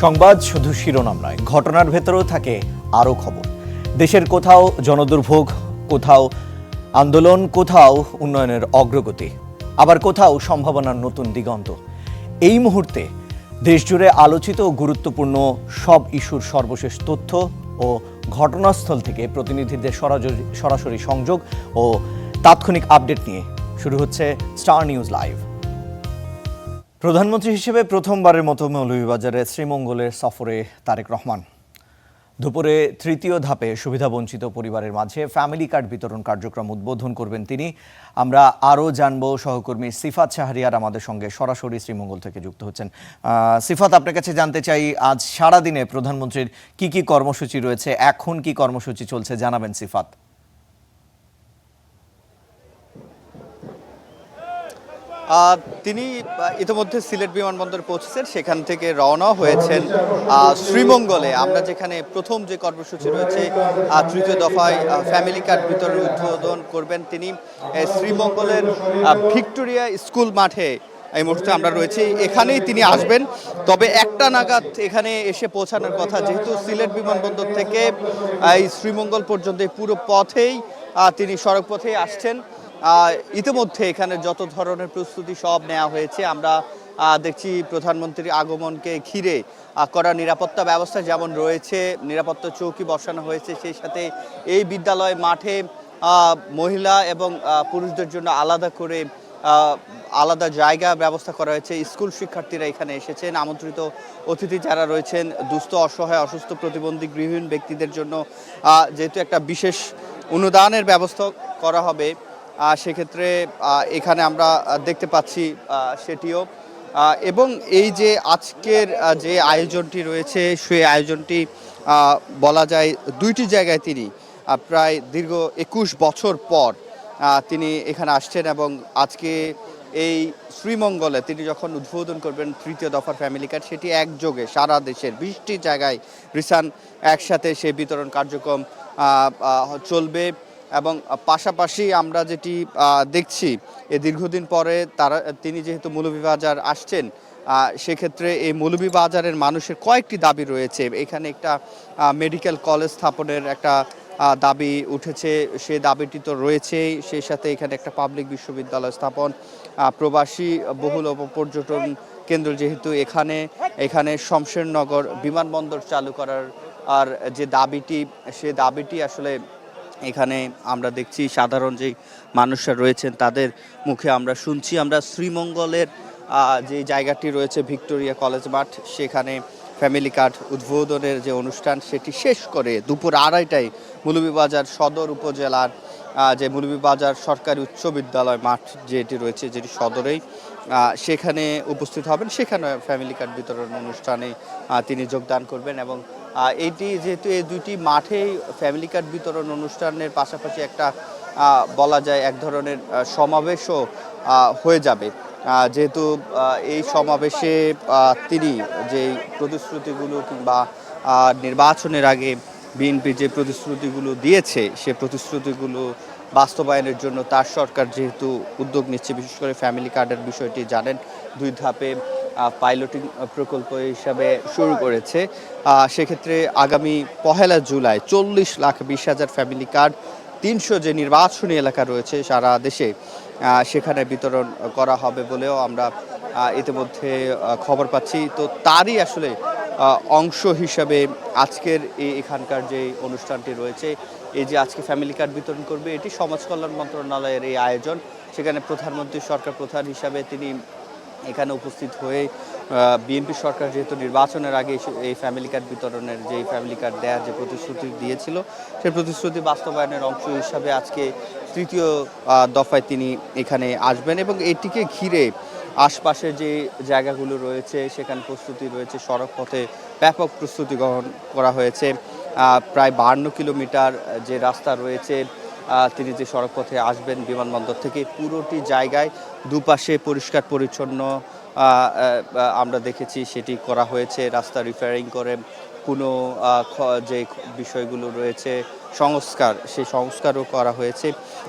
সংবাদ শুধু শিরোনাম নয়, ঘটনার ভেতরেও থাকে আরও খবর। দেশের কোথাও জনদুর্ভোগ, কোথাও আন্দোলন, কোথাও উন্নয়নের অগ্রগতি, আবার কোথাও সম্ভাবনার নতুন দিগন্ত। এই মুহূর্তে দেশজুড়ে আলোচিত ও গুরুত্বপূর্ণ সব ইস্যুর সর্বশেষ তথ্য ও ঘটনাস্থল থেকে প্রতিনিধিদের সরাসরি সংযোগ ও তাৎক্ষণিক আপডেট নিয়ে শুরু হচ্ছে স্টার নিউজ লাইভ। প্রধানমন্ত্রী হিসেবে প্রথমবারের মতো মৌলভীবাজারে শ্রীমঙ্গলের সফরে তারেক রহমান। দুপুরে তৃতীয় ধাপে সুবিধাবঞ্চিত পরিবারের মাঝে ফ্যামিলি কার্ড বিতরণ কার্যক্রম উদ্বোধন করবেন তিনি। আমরা আরও জানব, সহকর্মী সিফাত শাহরিয়ার আমাদের সঙ্গে সরাসরি শ্রীমঙ্গল থেকে যুক্ত হচ্ছেন। সিফাত, আপনার কাছে জানতে চাই, আজ সারাদিনে প্রধানমন্ত্রীর কি কি কর্মসূচি রয়েছে, এখন কি কর্মসূচি চলছে জানাবেন সিফাত। তিনি ইতিমধ্যে সিলেট বিমানবন্দরে পৌঁছেছেন, সেখান থেকে রওনা হয়েছেন শ্রীমঙ্গলে। আমরা যেখানে প্রথম যে কর্মসূচি রয়েছে, তৃতীয় দফায় ফ্যামিলি কার্ড বিতরণ উদ্বোধন করবেন তিনি। শ্রীমঙ্গলের ভিক্টোরিয়া স্কুল মাঠে এই মুহূর্তে আমরা রয়েছি, এখানেই তিনি আসবেন। তবে একটা নাগাদ এখানে এসে পৌঁছানোর কথা, যেহেতু সিলেট বিমানবন্দর থেকে এই শ্রীমঙ্গল পর্যন্ত পুরো পথেই তিনি সড়ক পথেই আসছেন। ইতিমধ্যে এখানে যত ধরনের প্রস্তুতি সব নেওয়া হয়েছে। আমরা দেখছি প্রধানমন্ত্রীর আগমনকে ঘিরে কড়া নিরাপত্তা ব্যবস্থা যেমন রয়েছে, নিরাপত্তা চৌকি বসানো হয়েছে, সেই সাথে এই বিদ্যালয় মাঠে মহিলা এবং পুরুষদের জন্য আলাদা করে আলাদা জায়গা ব্যবস্থা করা হয়েছে। স্কুল শিক্ষার্থীরা এখানে এসেছেন, আমন্ত্রিত অতিথি যারা রয়েছেন, দুস্থ, অসহায়, অসুস্থ, প্রতিবন্ধী, গৃহহীন ব্যক্তিদের জন্য যেহেতু একটা বিশেষ অনুদানের ব্যবস্থা করা হবে, সেক্ষেত্রে এখানে আমরা দেখতে পাচ্ছি সেটিও। এবং এই যে আজকের যে আয়োজনটি রয়েছে, সেই আয়োজনটি বলা যায় দুইটি জায়গায় তিনি প্রায় দীর্ঘ 21 বছর পর তিনি এখানে আসছেন। এবং আজকে এই শ্রীমঙ্গলে তিনি যখন উদ্বোধন করবেন তৃতীয় দফার ফ্যামিলি কার্ড, সেটি একযোগে সারা দেশের 20টি জায়গায় রিসান একসাথে সেই বিতরণ কার্যক্রম চলবে। এবং পাশাপাশি আমরা যেটি দেখছি, দীর্ঘদিন পরে তিনি যেহেতু মৌলভীবাজার আসছেন, সেক্ষেত্রে এই মৌলভীবাজারের মানুষের কয়েকটি দাবি রয়েছে। এখানে একটা মেডিকেল কলেজ স্থাপনের একটা দাবি উঠেছে, সেই দাবিটি তো রয়েছেই। সেই সাথে এখানে একটা পাবলিক বিশ্ববিদ্যালয় স্থাপন, প্রবাসী বহুল পর্যটন কেন্দ্র যেহেতু এখানে শমশেরনগর বিমানবন্দর চালু করার আর যে দাবিটি, সে দাবিটি আসলে এখানে আমরা দেখছি সাধারণ যে মানুষরা রয়েছেন তাদের মুখে আমরা শুনছি। আমরা শ্রীমঙ্গলের যে জায়গাটি রয়েছে ভিক্টোরিয়া কলেজ মাঠ, সেখানে ফ্যামিলি কার্ড উদ্বোধনের যে অনুষ্ঠান, সেটি শেষ করে দুপুর 2:30টায় মৌলভীবাজার সদর উপজেলার যে মৌলভীবাজার সরকারি উচ্চ বিদ্যালয় মাঠ যেটি রয়েছে, যেটি সদরেই, সেখানে উপস্থিত হবেন। সেখানে ফ্যামিলি কার্ড বিতরণ অনুষ্ঠানে তিনি যোগদান করবেন। এবং এইটি যেহেতু এই দুইটি মাঠেই ফ্যামিলি কার্ড বিতরণ অনুষ্ঠানের পাশাপাশি একটা বলা যায় এক ধরনের সমাবেশও হয়ে যাবে, যেহেতু এই সমাবেশে তিনি যে প্রতিশ্রুতিগুলো কিংবা নির্বাচনের আগে বিএনপি যে প্রতিশ্রুতিগুলো দিয়েছে, সে প্রতিশ্রুতিগুলো বাস্তবায়নের জন্য তার সরকার যেহেতু উদ্যোগ নিচ্ছে, বিশেষ করে ফ্যামিলি কার্ডের বিষয়টি জানেন 2 ধাপে পাইলটিং প্রকল্প হিসাবে শুরু করেছে। সেক্ষেত্রে আগামী 1 জুলাই 40,20,000 ফ্যামিলি কার্ড 300 যে নির্বাচনী এলাকা রয়েছে সারা দেশে, সেখানে বিতরণ করা হবে বলেও আমরা ইতিমধ্যে খবর পাচ্ছি। তো তারই আসলে অংশ হিসাবে আজকের এখানকার যে অনুষ্ঠানটি রয়েছে, এই যে আজকে ফ্যামিলি কার্ড বিতরণ করবে, এটি সমাজ কল্যাণ মন্ত্রণালয়ের এই আয়োজন। সেখানে প্রধানমন্ত্রী সরকার প্রধান হিসাবে তিনি এখানে উপস্থিত হয়ে বিএনপি সরকার যেহেতু নির্বাচনের আগে এই ফ্যামিলি কার্ড বিতরণের যে ফ্যামিলি কার্ড দেওয়ার যে প্রতিশ্রুতি দিয়েছিল, সেই প্রতিশ্রুতি বাস্তবায়নের অংশ হিসাবে আজকে তৃতীয় দফায় তিনি এখানে আসবেন। এবং এটিকে ঘিরে আশপাশে যে জায়গাগুলো রয়েছে, সেখানে প্রস্তুতি রয়েছে, সড়ক পথে ব্যাপক প্রস্তুতি গ্রহণ করা হয়েছে। প্রায় 52 কিলোমিটার যে রাস্তা রয়েছে, তিনি যে সড়ক পথে আসবেন বিমানবন্দর থেকে, পুরোটি জায়গায় দুপাশে পরিষ্কার পরিচ্ছন্ন আমরা দেখেছি সেটি করা হয়েছে। রাস্তা রিপেয়ারিং করে কোনো যে বিষয়গুলো রয়েছে সংস্কার, সেই সংস্কারও করা হয়েছে।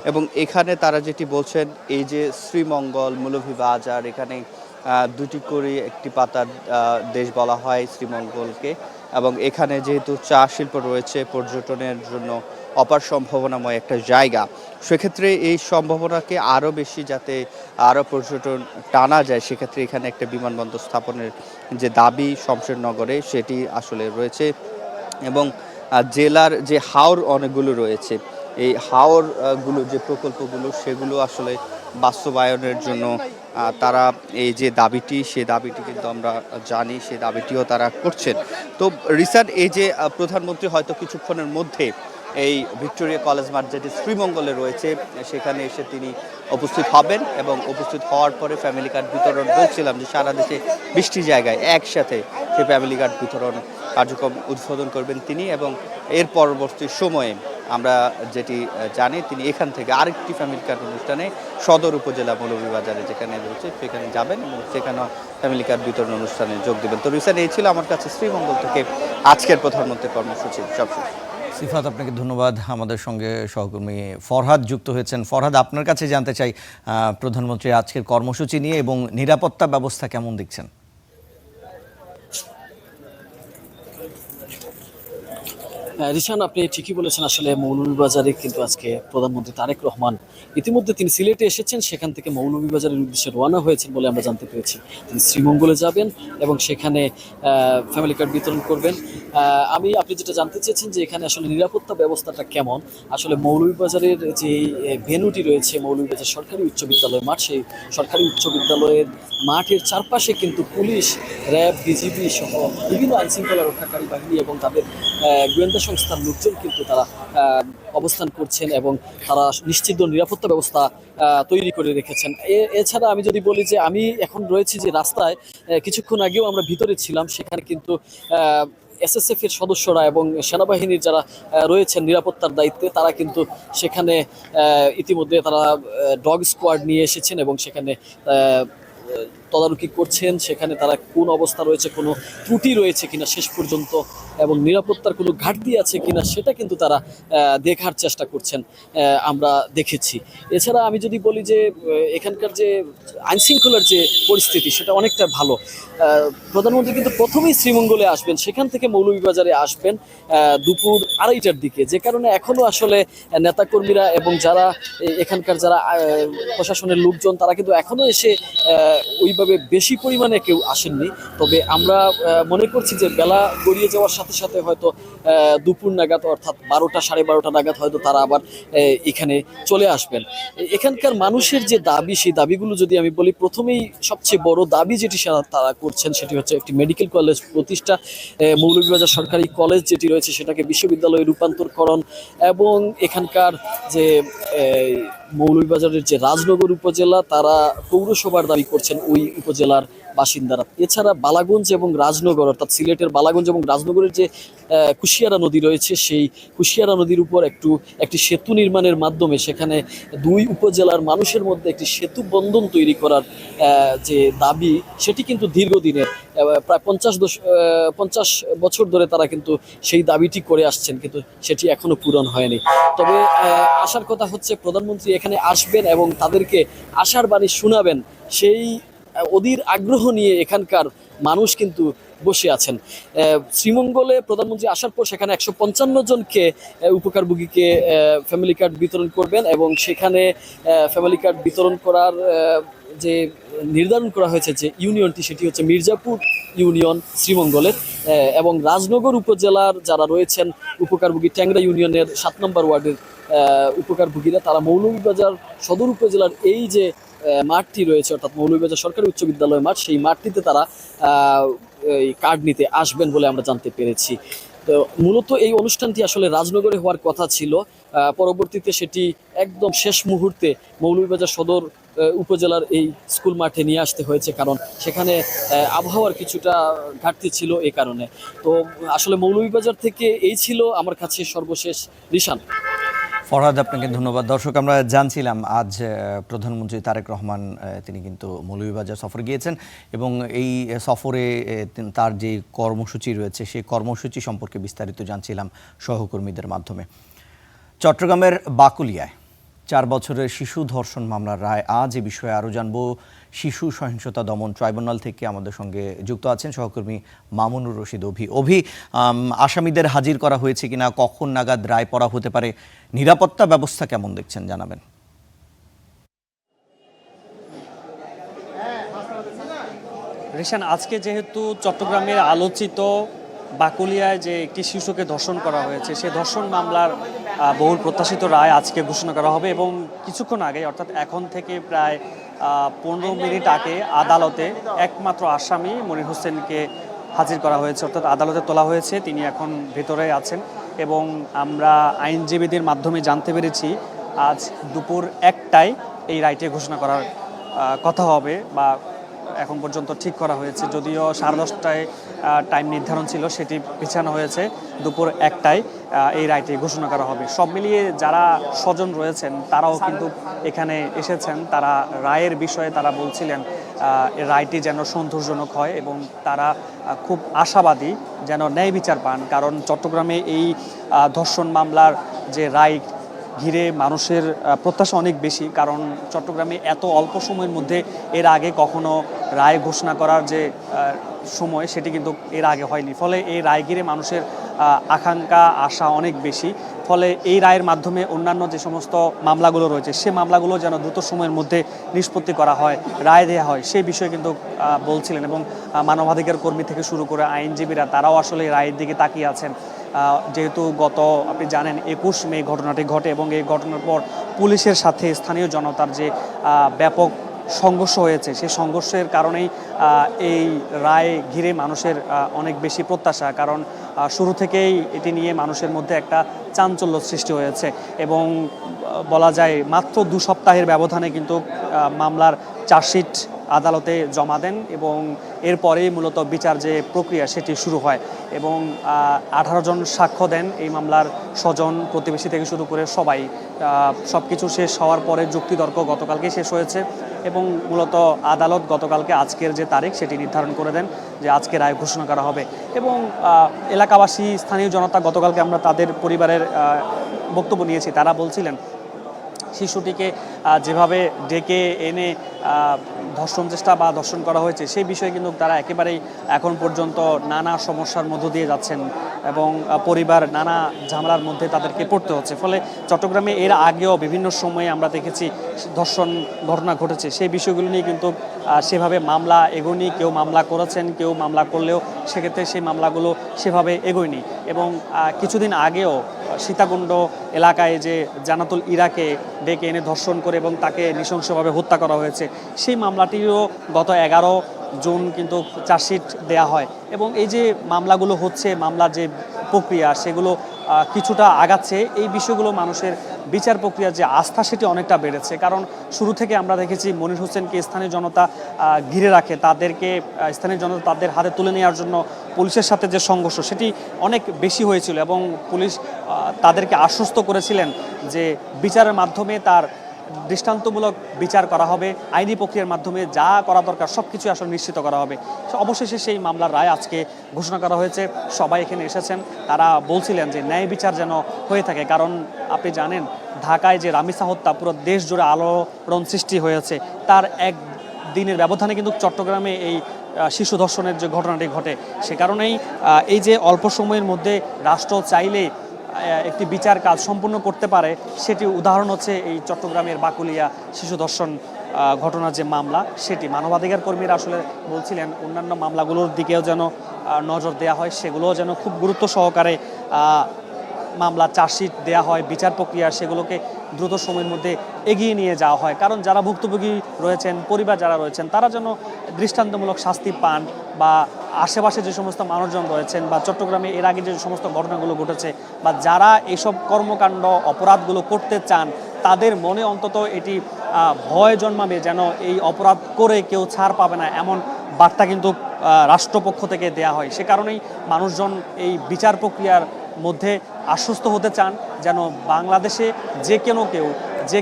এবং এখানে তারা যেটি বলছেন, এই যে শ্রীমঙ্গল, মৌলভীবাজার, এখানে দুটি করে একটি পাতার দেশ বলা হয় শ্রীমঙ্গলকে, এবং এখানে যেহেতু চা শিল্প রয়েছে, পর্যটনের জন্য অপার সম্ভাবনাময় একটা জায়গা, সেক্ষেত্রে এই সম্ভাবনাকে আরও বেশি যাতে আরও পর্যটন টানা যায়, সেক্ষেত্রে এখানে একটা বিমানবন্দর স্থাপনের যে দাবি শমশেরনগরে সেটি আসলে রয়েছে। এবং জেলার যে হাওর অনেকগুলো রয়েছে, এই হাওর গুলো যে প্রকল্পগুলো সেগুলো আসলে বাস্তবায়নের জন্য তারা এই যে দাবিটি, সে দাবিটি কিন্তু আমরা জানি, সে দাবিটিও তারা করছেন। তো রিসেন্ট এই যে প্রধানমন্ত্রী হয়তো কিছুক্ষণের মধ্যে এই ভিক্টোরিয়া কলেজ মাঠ যেটি শ্রীমঙ্গলে রয়েছে সেখানে এসে তিনি উপস্থিত হবেন, এবং উপস্থিত হওয়ার পরে ফ্যামিলি কার্ড বিতরণ, বলছিলাম যে সারা দেশে 20টি জায়গায় একসাথে সেই ফ্যামিলি কার্ড বিতরণ কার্যক্রম উদ্বোধন করবেন তিনি। এবং এর পরবর্তী সময়ে আমরা যেটি জানি, তিনি এখান থেকে আরেকটি ফ্যামিলি কার্ড অনুষ্ঠানে সদর উপজেলা মৌলভীবাজারে যেখানে রয়েছে সেখানে যাবেন এবং সেখানেও ফ্যামিলি কার্ড বিতরণ অনুষ্ঠানে যোগ দেবেন। তো রিসেন্ট এই ছিল আমার কাছে শ্রীমঙ্গল থেকে আজকের প্রধানমন্ত্রীর কর্মসূচি সবশেষ। সিফাত, আপনাকে ধন্যবাদ। আমাদের সঙ্গে সহকর্মী ফরহাদ যুক্ত হয়েছেন। ফরহাদ, আপনার কাছে জানতে চাই প্রধানমন্ত্রীর আজকের কর্মসূচি নিয়ে এবং নিরাপত্তা ব্যবস্থা কেমন দেখছেন? রিশান, আপনি ঠিকই বলেছেন। আসলে মৌলভীবাজারে কিন্তু আজকে প্রধানমন্ত্রী তারেক রহমান ইতিমধ্যে তিনি সিলেটে এসেছেন, সেখান থেকে মৌলভীবাজারের উদ্দেশ্যে রওনা হয়েছেন বলে আমরা জানতে পেরেছি। তিনি শ্রীমঙ্গলে যাবেন এবং সেখানে ফ্যামিলি কার্ড বিতরণ করবেন। আপনি যেটা জানতে চেয়েছেন যে এখানে আসলে নিরাপত্তা ব্যবস্থাটা কেমন, আসলে মৌলভীবাজারের যে ভেন্যুটি রয়েছে, মৌলভীবাজার সরকারি উচ্চ বিদ্যালয় মাঠ, সেই সরকারি উচ্চ বিদ্যালয়ের মাঠের চারপাশে কিন্তু পুলিশ, র্যাব, বিজিবি সহ বিভিন্ন আইনশৃঙ্খলা রক্ষাকারী বাহিনী এবং তাদের গোয়েন্দা সংস্থার লোকজন কিন্তু তারা অবস্থান করছেন এবং তারা নিশ্চিত নিরাপত্তা ব্যবস্থা তৈরি করে রেখেছেন। এছাড়া আমি যদি বলি যে আমি এখন রয়েছি যে রাস্তায়, কিছুক্ষণ আগেও আমরা ভিতরে ছিলাম, সেখানে কিন্তু এসএসএফ এর সদস্যরা এবং সেনাবাহিনীর যারা রয়েছেন নিরাপত্তার দায়িত্বে, তারা কিন্তু সেখানে ইতিমধ্যে তারা ডগ স্কোয়াড নিয়ে এসেছেন এবং সেখানে তদারকি করছেন। সেখানে তারা কোন অবস্থা রয়েছে, কোনো ত্রুটি রয়েছে কিনা শেষ পর্যন্ত, এবং নিরাপত্তার কোনো ঘাটতি আছে কিনা সেটা কিন্তু তারা দেখার চেষ্টা করছেন, আমরা দেখেছি। এছাড়া আমি যদি বলি যে এখানকার যে আইনশৃঙ্খলার যে পরিস্থিতি সেটা অনেকটা ভালো। প্রধানমন্ত্রী কিন্তু প্রথমেই শ্রীমঙ্গলে আসবেন, সেখান থেকে মৌলভীবাজারে আসবেন দুপুর 2:30টার দিকে, যে কারণে এখনও আসলে নেতাকর্মীরা এবং যারা এখানকার যারা প্রশাসনের লোকজন তারা কিন্তু এখনও এসে ওইভাবে বেশি পরিমাণে কেউ আসেননি। তবে আমরা মনে করছি যে বেলা গড়িয়ে যাওয়ার সাথে সাথে হয়তো দুপুর নাগাদ, অর্থাৎ 12টা 12:30 নাগাদ হয়তো তারা আবার এখানে চলে আসবেন। এখানকার মানুষের যে দাবি, সেই দাবিগুলো যদি আমি বলি, প্রথমেই সবচেয়ে বড় দাবি যেটি তারা করছেন সেটি হচ্ছে একটি মেডিকেল কলেজ প্রতিষ্ঠা, মৌলভীবাজার সরকারি কলেজ যেটি রয়েছে সেটাকে বিশ্ববিদ্যালয়ে রূপান্তরকরণ, এবং এখানকার যে মৌলভীবাজারের যে রাজনগর উপজেলা, তারা পৌরসভার দাবি করছেন ওই উপজেলার বাসিন্দারা। এছাড়া বালাগঞ্জ এবং রাজনগর, অর্থাৎ সিলেটের বালাগঞ্জ এবং রাজনগরের যে কুশিয়ারা নদী রয়েছে, সেই কুশিয়ারা নদীর উপর একটি সেতু নির্মাণের মাধ্যমে সেখানে দুই উপজেলার মানুষের মধ্যে একটি সেতু বন্ধন তৈরি করার যে দাবি, সেটি কিন্তু দীর্ঘদিনের, প্রায় 50 বছর ধরে তারা কিন্তু সেই দাবিটি করে আসছেন, কিন্তু সেটি এখনো পূরণ হয়নি। তবে আসার কথা হচ্ছে প্রধানমন্ত্রী এখানে আসবেন এবং তাদেরকে আশার বাণী শোনাবেন, সেই অধীর আগ্রহ নিয়ে এখানকার মানুষ কিন্তু বসে আছেন। শ্রীমঙ্গলে প্রধানমন্ত্রী আসার পর সেখানে 155 জনকে উপকারভোগীকে ফ্যামিলি কার্ড বিতরণ করবেন, এবং সেখানে ফ্যামিলি কার্ড বিতরণ করার যে নির্ধারণ করা হয়েছে যে ইউনিয়নটি, সেটি হচ্ছে মির্জাপুর ইউনিয়ন শ্রীমঙ্গলের, এবং রাজনগর উপজেলার যারা রয়েছেন উপকারভোগী, ট্যাংরা ইউনিয়নের 7 নম্বর ওয়ার্ডের উপকারভোগীরা, তারা মৌলভীবাজার সদর উপজেলার এই যে মাঠটি রয়েছে, অর্থাৎ মৌলভীবাজার সরকারি উচ্চ বিদ্যালয় মাঠ, সেই মাঠটিতে তারা এই কার্ড নিতে আসবেন বলে আমরা জানতে পেরেছি। তো মূলত এই অনুষ্ঠানটি আসলে রাজনগরে হওয়ার কথা ছিল, পরবর্তীতে সেটি একদম শেষ মুহূর্তে মৌলভীবাজার সদর উপজেলার এই স্কুল মাঠে নিয়ে আসতে হয়েছে, কারণ সেখানে আবহাওয়ার কিছুটা ঘাটতি ছিল এই কারণে। তো আসলে মৌলভীবাজার থেকে এই ছিল আমার কাছে সর্বশেষ। রিশান। ফরহাদ, আপনাকে ধন্যবাদ। দর্শক, আমরা জানছিলাম আজ প্রধানমন্ত্রী তারেক রহমান তিনি কিন্তু মৌলভীবাজার সফর গিয়েছেন, এবং এই সফরে তার যে কর্মসূচি রয়েছে সেই কর্মসূচি সম্পর্কে বিস্তারিত জানছিলাম সহকর্মীদের মাধ্যমে। চট্টগ্রামের বাকুলিয়ায় 4 বছরের শিশু ধর্ষণ মামলার রায় আজ, এ বিষয়ে আরও জানবো শিশু সহিংসতা দমন ট্রাইব্যুনাল থেকে আমাদের সঙ্গে যুক্ত আছেন সহকর্মী মামুনুর রশিদ অভি। আসামিদের হাজির করা হয়েছে কিনা, কখন নাগাদ রায় পড়া হতে পারে, নিরাপত্তা ব্যবস্থা কেমন দেখছেন জানাবেন। রিশান, আজকে যেহেতু চট্টগ্রামের আলোচিত বাকুলিয়ায় যে একটি শিশুকে ধর্ষণ করা হয়েছে, সেই ধর্ষণ মামলার বহুল প্রত্যাশিত রায় আজকে ঘোষণা করা হবে এবং কিছুক্ষণ আগে অর্থাৎ এখন থেকে প্রায় 15 মিনিট আগে আদালতে একমাত্র আসামি মনির হোসেনকে হাজির করা হয়েছে, অর্থাৎ আদালতে তোলা হয়েছে। তিনি এখন ভেতরে আছেন এবং আমরা আইনজীবীদের মাধ্যমে জানতে পেরেছি আজ দুপুর 1টায় এই রায়টি ঘোষণা করার কথা হবে বা এখন পর্যন্ত ঠিক করা হয়েছে। যদিও 10:30টায় টাইম নির্ধারণ ছিল, সেটি পিছানো হয়েছে। দুপুর 1টায় এই রায়টি ঘোষণা করা হবে। সব মিলিয়ে যারা স্বজন রয়েছেন তারাও কিন্তু এখানে এসেছেন। তারা রায়ের বিষয়ে তারা বলছিলেন রায়টি যেন সন্তোষজনক হয় এবং তারা খুব আশাবাদী যেন ন্যায় বিচার পান। কারণ চট্টগ্রামে এই ধর্ষণ মামলার যে রায় ঘিরে মানুষের প্রত্যাশা অনেক বেশি, কারণ চট্টগ্রামে এত অল্প সময়ের মধ্যে এর আগে কখনো রায় ঘোষণা করার যে সময় সেটি কিন্তু এর আগে হয়নি। ফলে এই রায় ঘিরে মানুষের আকাঙ্ক্ষা আশা অনেক বেশি। ফলে এই রায়ের মাধ্যমে অন্যান্য যে সমস্ত মামলাগুলো রয়েছে সে মামলাগুলো যেন দ্রুত সময়ের মধ্যে নিষ্পত্তি করা হয়, রায় দেওয়া হয়, সেই বিষয়ে কিন্তু বলছিলেন। এবং মানবাধিকার কর্মী থেকে শুরু করে আইনজীবীরা তারাও আসলে রায়ের দিকে তাকিয়ে আছেন। যেহেতু আপনি জানেন 21 মে ঘটনাটি ঘটে এবং এই ঘটনার পর পুলিশের সাথে স্থানীয় জনতার যে ব্যাপক সংঘর্ষ হয়েছে, সেই সংঘর্ষের কারণেই এই রায় ঘিরে মানুষের অনেক বেশি প্রত্যাশা। কারণ শুরু থেকেই এটি নিয়ে মানুষের মধ্যে একটা চাঞ্চল্য সৃষ্টি হয়েছে এবং বলা যায় মাত্র 2 সপ্তাহের ব্যবধানে কিন্তু মামলার চার্জশিট আদালতে জমা দেন এবং এরপরেই মূলত বিচার যে প্রক্রিয়া সেটি শুরু হয় এবং 18 জন সাক্ষ্য দেন এই মামলার স্বজন, প্রতিবেশী থেকে শুরু করে সবাই। সব কিছু শেষ হওয়ার পরে যুক্তিতর্ক গতকালকে শেষ হয়েছে এবং মূলত আদালত গতকালকে আজকের যে তারিখ সেটি নির্ধারণ করে দেন যে আজকে রায় ঘোষণা করা হবে। এবং এলাকাবাসী, স্থানীয় জনতা, গতকালকে আমরা তাদের পরিবারের বক্তব্য নিয়েছি, তারা বলছিলেন শিশুটিকে যেভাবে ডেকে এনে ধর্ষণ চেষ্টা বা ধর্ষণ করা হয়েছে সেই বিষয়ে কিন্তু তারা একেবারেই এখন পর্যন্ত নানা সমস্যার মধ্য দিয়ে যাচ্ছেন এবং পরিবার নানা ঝামেলার মধ্যে তাদেরকে পড়তে হচ্ছে। ফলে চট্টগ্রামে এর আগেও বিভিন্ন সময়ে আমরা দেখেছি ধর্ষণ ঘটনা ঘটেছে, সেই বিষয়গুলো নিয়ে কিন্তু সেভাবে মামলা এগোয়নি। কেউ মামলা করেছেন, কেউ মামলা করলেও সেক্ষেত্রে সেই মামলাগুলো সেভাবে এগোয়নি। এবং কিছুদিন আগেও সীতাকুণ্ড এলাকায় যে জানাতুল ইরাকে ডেকে এনে ধর্ষণ করে এবং তাকে নৃশংসভাবে হত্যা করা হয়েছে, সেই মামলাটিও গত 11 জুন কিন্তু চার্জশিট দেয়া হয়। এবং এই যে মামলাগুলো হচ্ছে, মামলার যে প্রক্রিয়া সেগুলো কিছুটা আগাচ্ছে। এই বিষয়গুলো মানুষের বিচার প্রক্রিয়ার যে আস্থা সেটি অনেকটা বেড়েছে। কারণ শুরু থেকে আমরা দেখেছি মনির হোসেনকে স্থানীয় জনতা ঘিরে রাখে, তাদেরকে স্থানীয় জনতা তাদের হাতে তুলে নেওয়ার জন্য পুলিশের সাথে যে সংঘর্ষ সেটি অনেক বেশি হয়েছিল এবং পুলিশ তাদেরকে আশ্বস্ত করেছিলেন যে বিচারের মাধ্যমে তার দৃষ্টান্তমূলক বিচার করা হবে, আইনি প্রক্রিয়ার মাধ্যমে যা করা দরকার সব কিছু আসলে নিশ্চিত করা হবে। অবশেষে সেই মামলার রায় আজকে ঘোষণা করা হয়েছে। সবাই এখানে এসেছেন, তারা বলছিলেন যে ন্যায় বিচার যেন হয়ে থাকে। কারণ আপনি জানেন ঢাকায় যে রামিসা হত্যা পুরো দেশ জুড়ে আলোড়ন সৃষ্টি হয়েছে, তার এক দিনের ব্যবধানে কিন্তু চট্টগ্রামে এই শিশু ধর্ষণের যে ঘটনাটি ঘটে, সে কারণেই এই যে অল্প সময়ের মধ্যে রাষ্ট্র চাইলে একটি বিচার কাজ সম্পূর্ণ করতে পারে, সেটি উদাহরণ হচ্ছে এই চট্টগ্রামের বাকুলিয়া শিশু ধর্ষণ ঘটনার যে মামলা সেটি। মানবাধিকার কর্মীরা আসলে বলছিলেন অন্যান্য মামলাগুলোর দিকেও যেন নজর দেওয়া হয়, সেগুলোও যেন খুব গুরুত্ব সহকারে মামলা চার্জশিট দেওয়া হয়, বিচার প্রক্রিয়া সেগুলোকে দ্রুত সময়ের মধ্যে এগিয়ে নিয়ে যাওয়া হয়। কারণ যারা ভুক্তভোগী রয়েছেন, পরিবার যারা রয়েছেন, তারা যেন দৃষ্টান্তমূলক শাস্তি পান বা আশেপাশে যে সমস্ত মানুষজন রয়েছেন বা চট্টগ্রামে এর আগে যে সমস্ত ঘটনাগুলো ঘটেছে বা যারা এসব কর্মকাণ্ড অপরাধগুলো করতে চান তাদের মনে অন্তত এটি ভয় জন্মাবে যেন এই অপরাধ করে কেউ ছাড় পাবে না, এমন বার্তা কিন্তু রাষ্ট্রপক্ষ থেকে দেয়া হয়। সে কারণেই মানুষজন এই বিচার প্রক্রিয়ার মধ্যে আশ্বস্ত হতে চান যেন বাংলাদেশে যে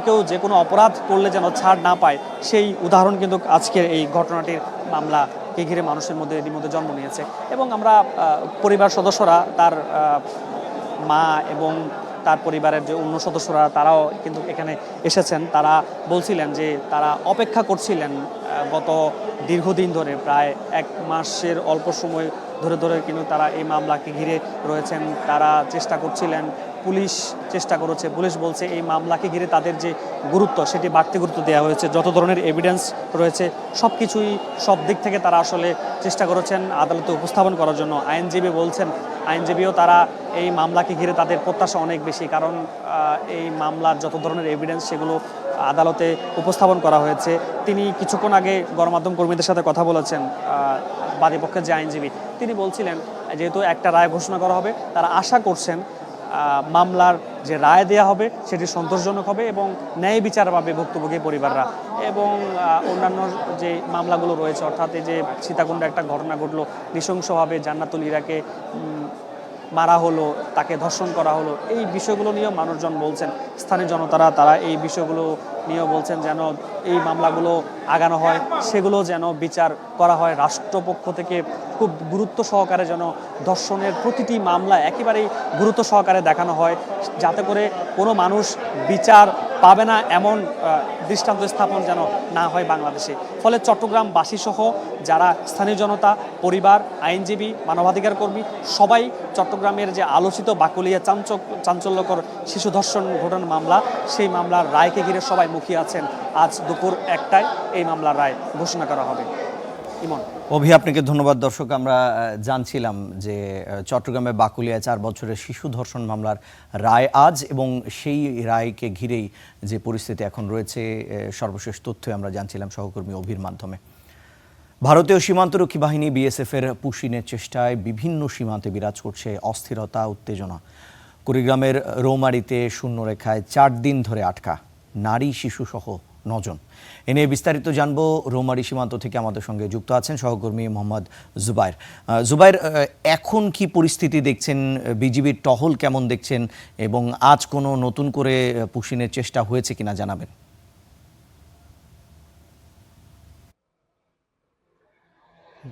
কেউ যে কোনো অপরাধ করলে যেন ছাড় না পায়। সেই উদাহরণ কিন্তু আজকের এই ঘটনাটির মামলাকে ঘিরে মানুষের মধ্যে ইতিমধ্যে জন্ম নিয়েছে। এবং আমরা পরিবার সদস্যরা, তার মা এবং তার পরিবারের যে অন্য সদস্যরা তারাও কিন্তু এখানে এসেছেন। তারা বলছিলেন যে তারা অপেক্ষা করছিলেন গত দীর্ঘদিন ধরে, প্রায় 1 মাসের অল্প সময় ধরে কিন্তু তারা এই মামলাকে ঘিরে রয়েছেন। তারা চেষ্টা করছিলেন, পুলিশ চেষ্টা করেছে, পুলিশ বলছে এই মামলাকে ঘিরে তাদের যে গুরুত্ব সেটি বাড়তি গুরুত্ব দেওয়া হয়েছে। যত ধরনের এভিডেন্স রয়েছে সব কিছুই সব দিক থেকে তারা আসলে চেষ্টা করেছেন আদালতে উপস্থাপন করার জন্য। আইনজীবী বলছেন, আইনজীবীও তারা এই মামলাকে ঘিরে তাদের প্রত্যাশা অনেক বেশি, কারণ এই মামলার যত ধরনের এভিডেন্স সেগুলো আদালতে উপস্থাপন করা হয়েছে। তিনি কিছুক্ষণ আগে গণমাধ্যম কর্মীদের সাথে কথা বলেছেন, বাদীপক্ষের যে আইনজীবী তিনি বলছিলেন যেহেতু একটা রায় ঘোষণা করা হবে, তারা আশা করছেন মামলার যে রায় দেয়া হবে সেটি সন্তোষজনক হবে এবং ন্যায় বিচার পাবে ভুক্তভোগী পরিবাররা। এবং অন্যান্য যে মামলাগুলো রয়েছে, অর্থাৎ এই যে সীতাকুণ্ডে একটা ঘটনা ঘটলো, নৃশংসভাবে জান্নাতুল ইরাকে মারা হলো, তাকে ধর্ষণ করা হলো, এই বিষয়গুলো নিয়েও মানুষজন বলছেন, স্থানীয় জনতারা তারা এই বিষয়গুলো নিয়েও বলছেন যেন এই মামলাগুলো আগানো হয়, সেগুলো যেন বিচার করা হয়। রাষ্ট্রপক্ষ থেকে খুব গুরুত্ব সহকারে যেন ধর্ষণের প্রতিটি মামলা একেবারেই গুরুত্ব সহকারে দেখানো হয়, যাতে করে কোনো মানুষ বিচার পাবে না এমন দৃষ্টান্ত স্থাপন যেন না হয় বাংলাদেশে। ফলে চট্টগ্রামবাসী সহ যারা স্থানীয় জনতা, পরিবার, আইনজীবী, মানবাধিকার কর্মী সবাই চট্টগ্রামের যে আলোচিত বাকলিয়া চাঞ্চল্যকর শিশু ধর্ষণ ঘটনার মামলা, সেই মামলার রায়কে ঘিরে সবাই মুখিয়ে আছেন। আজ দুপুর 1টায় এই মামলার রায় ঘোষণা করা হবে। ইমন। অভি, আপনাকে ধন্যবাদ। দর্শক, আমরা জানছিলাম যে চট্টগ্রামে বাকুলিয়া 4 বছরের শিশু ধর্ষণ মামলার রায় আজ, এবং সেই রায়কে ঘিরেই যে পরিস্থিতি এখন রয়েছে, সর্বশেষ তথ্য আমরা জানছিলাম সহকর্মী অভির মাধ্যমে। ভারতীয় সীমান্তরক্ষী বাহিনী বিএসএফের পুশিনের চেষ্টায় বিভিন্ন সীমান্তে বিরাজ করছে অস্থিরতা, উত্তেজনা। কুড়িগ্রামের রৌমারীতে শূন্যরেখায় 4 দিন ধরে আটকা নারী, শিশু সহ 9 জন। এ নিয়ে বিস্তারিত জানবো। রৌমারী সীমান্ত থেকে আমাদের সঙ্গে যুক্ত আছেন সহকর্মী মোহাম্মদ জুবাইর। জুবাইর, এখন কি পরিস্থিতি দেখছেন? বিজিবির টহল কেমন দেখছেন? এবং আজ কোনো নতুন করে পুশিনের চেষ্টা হয়েছে কিনা জানাবেন।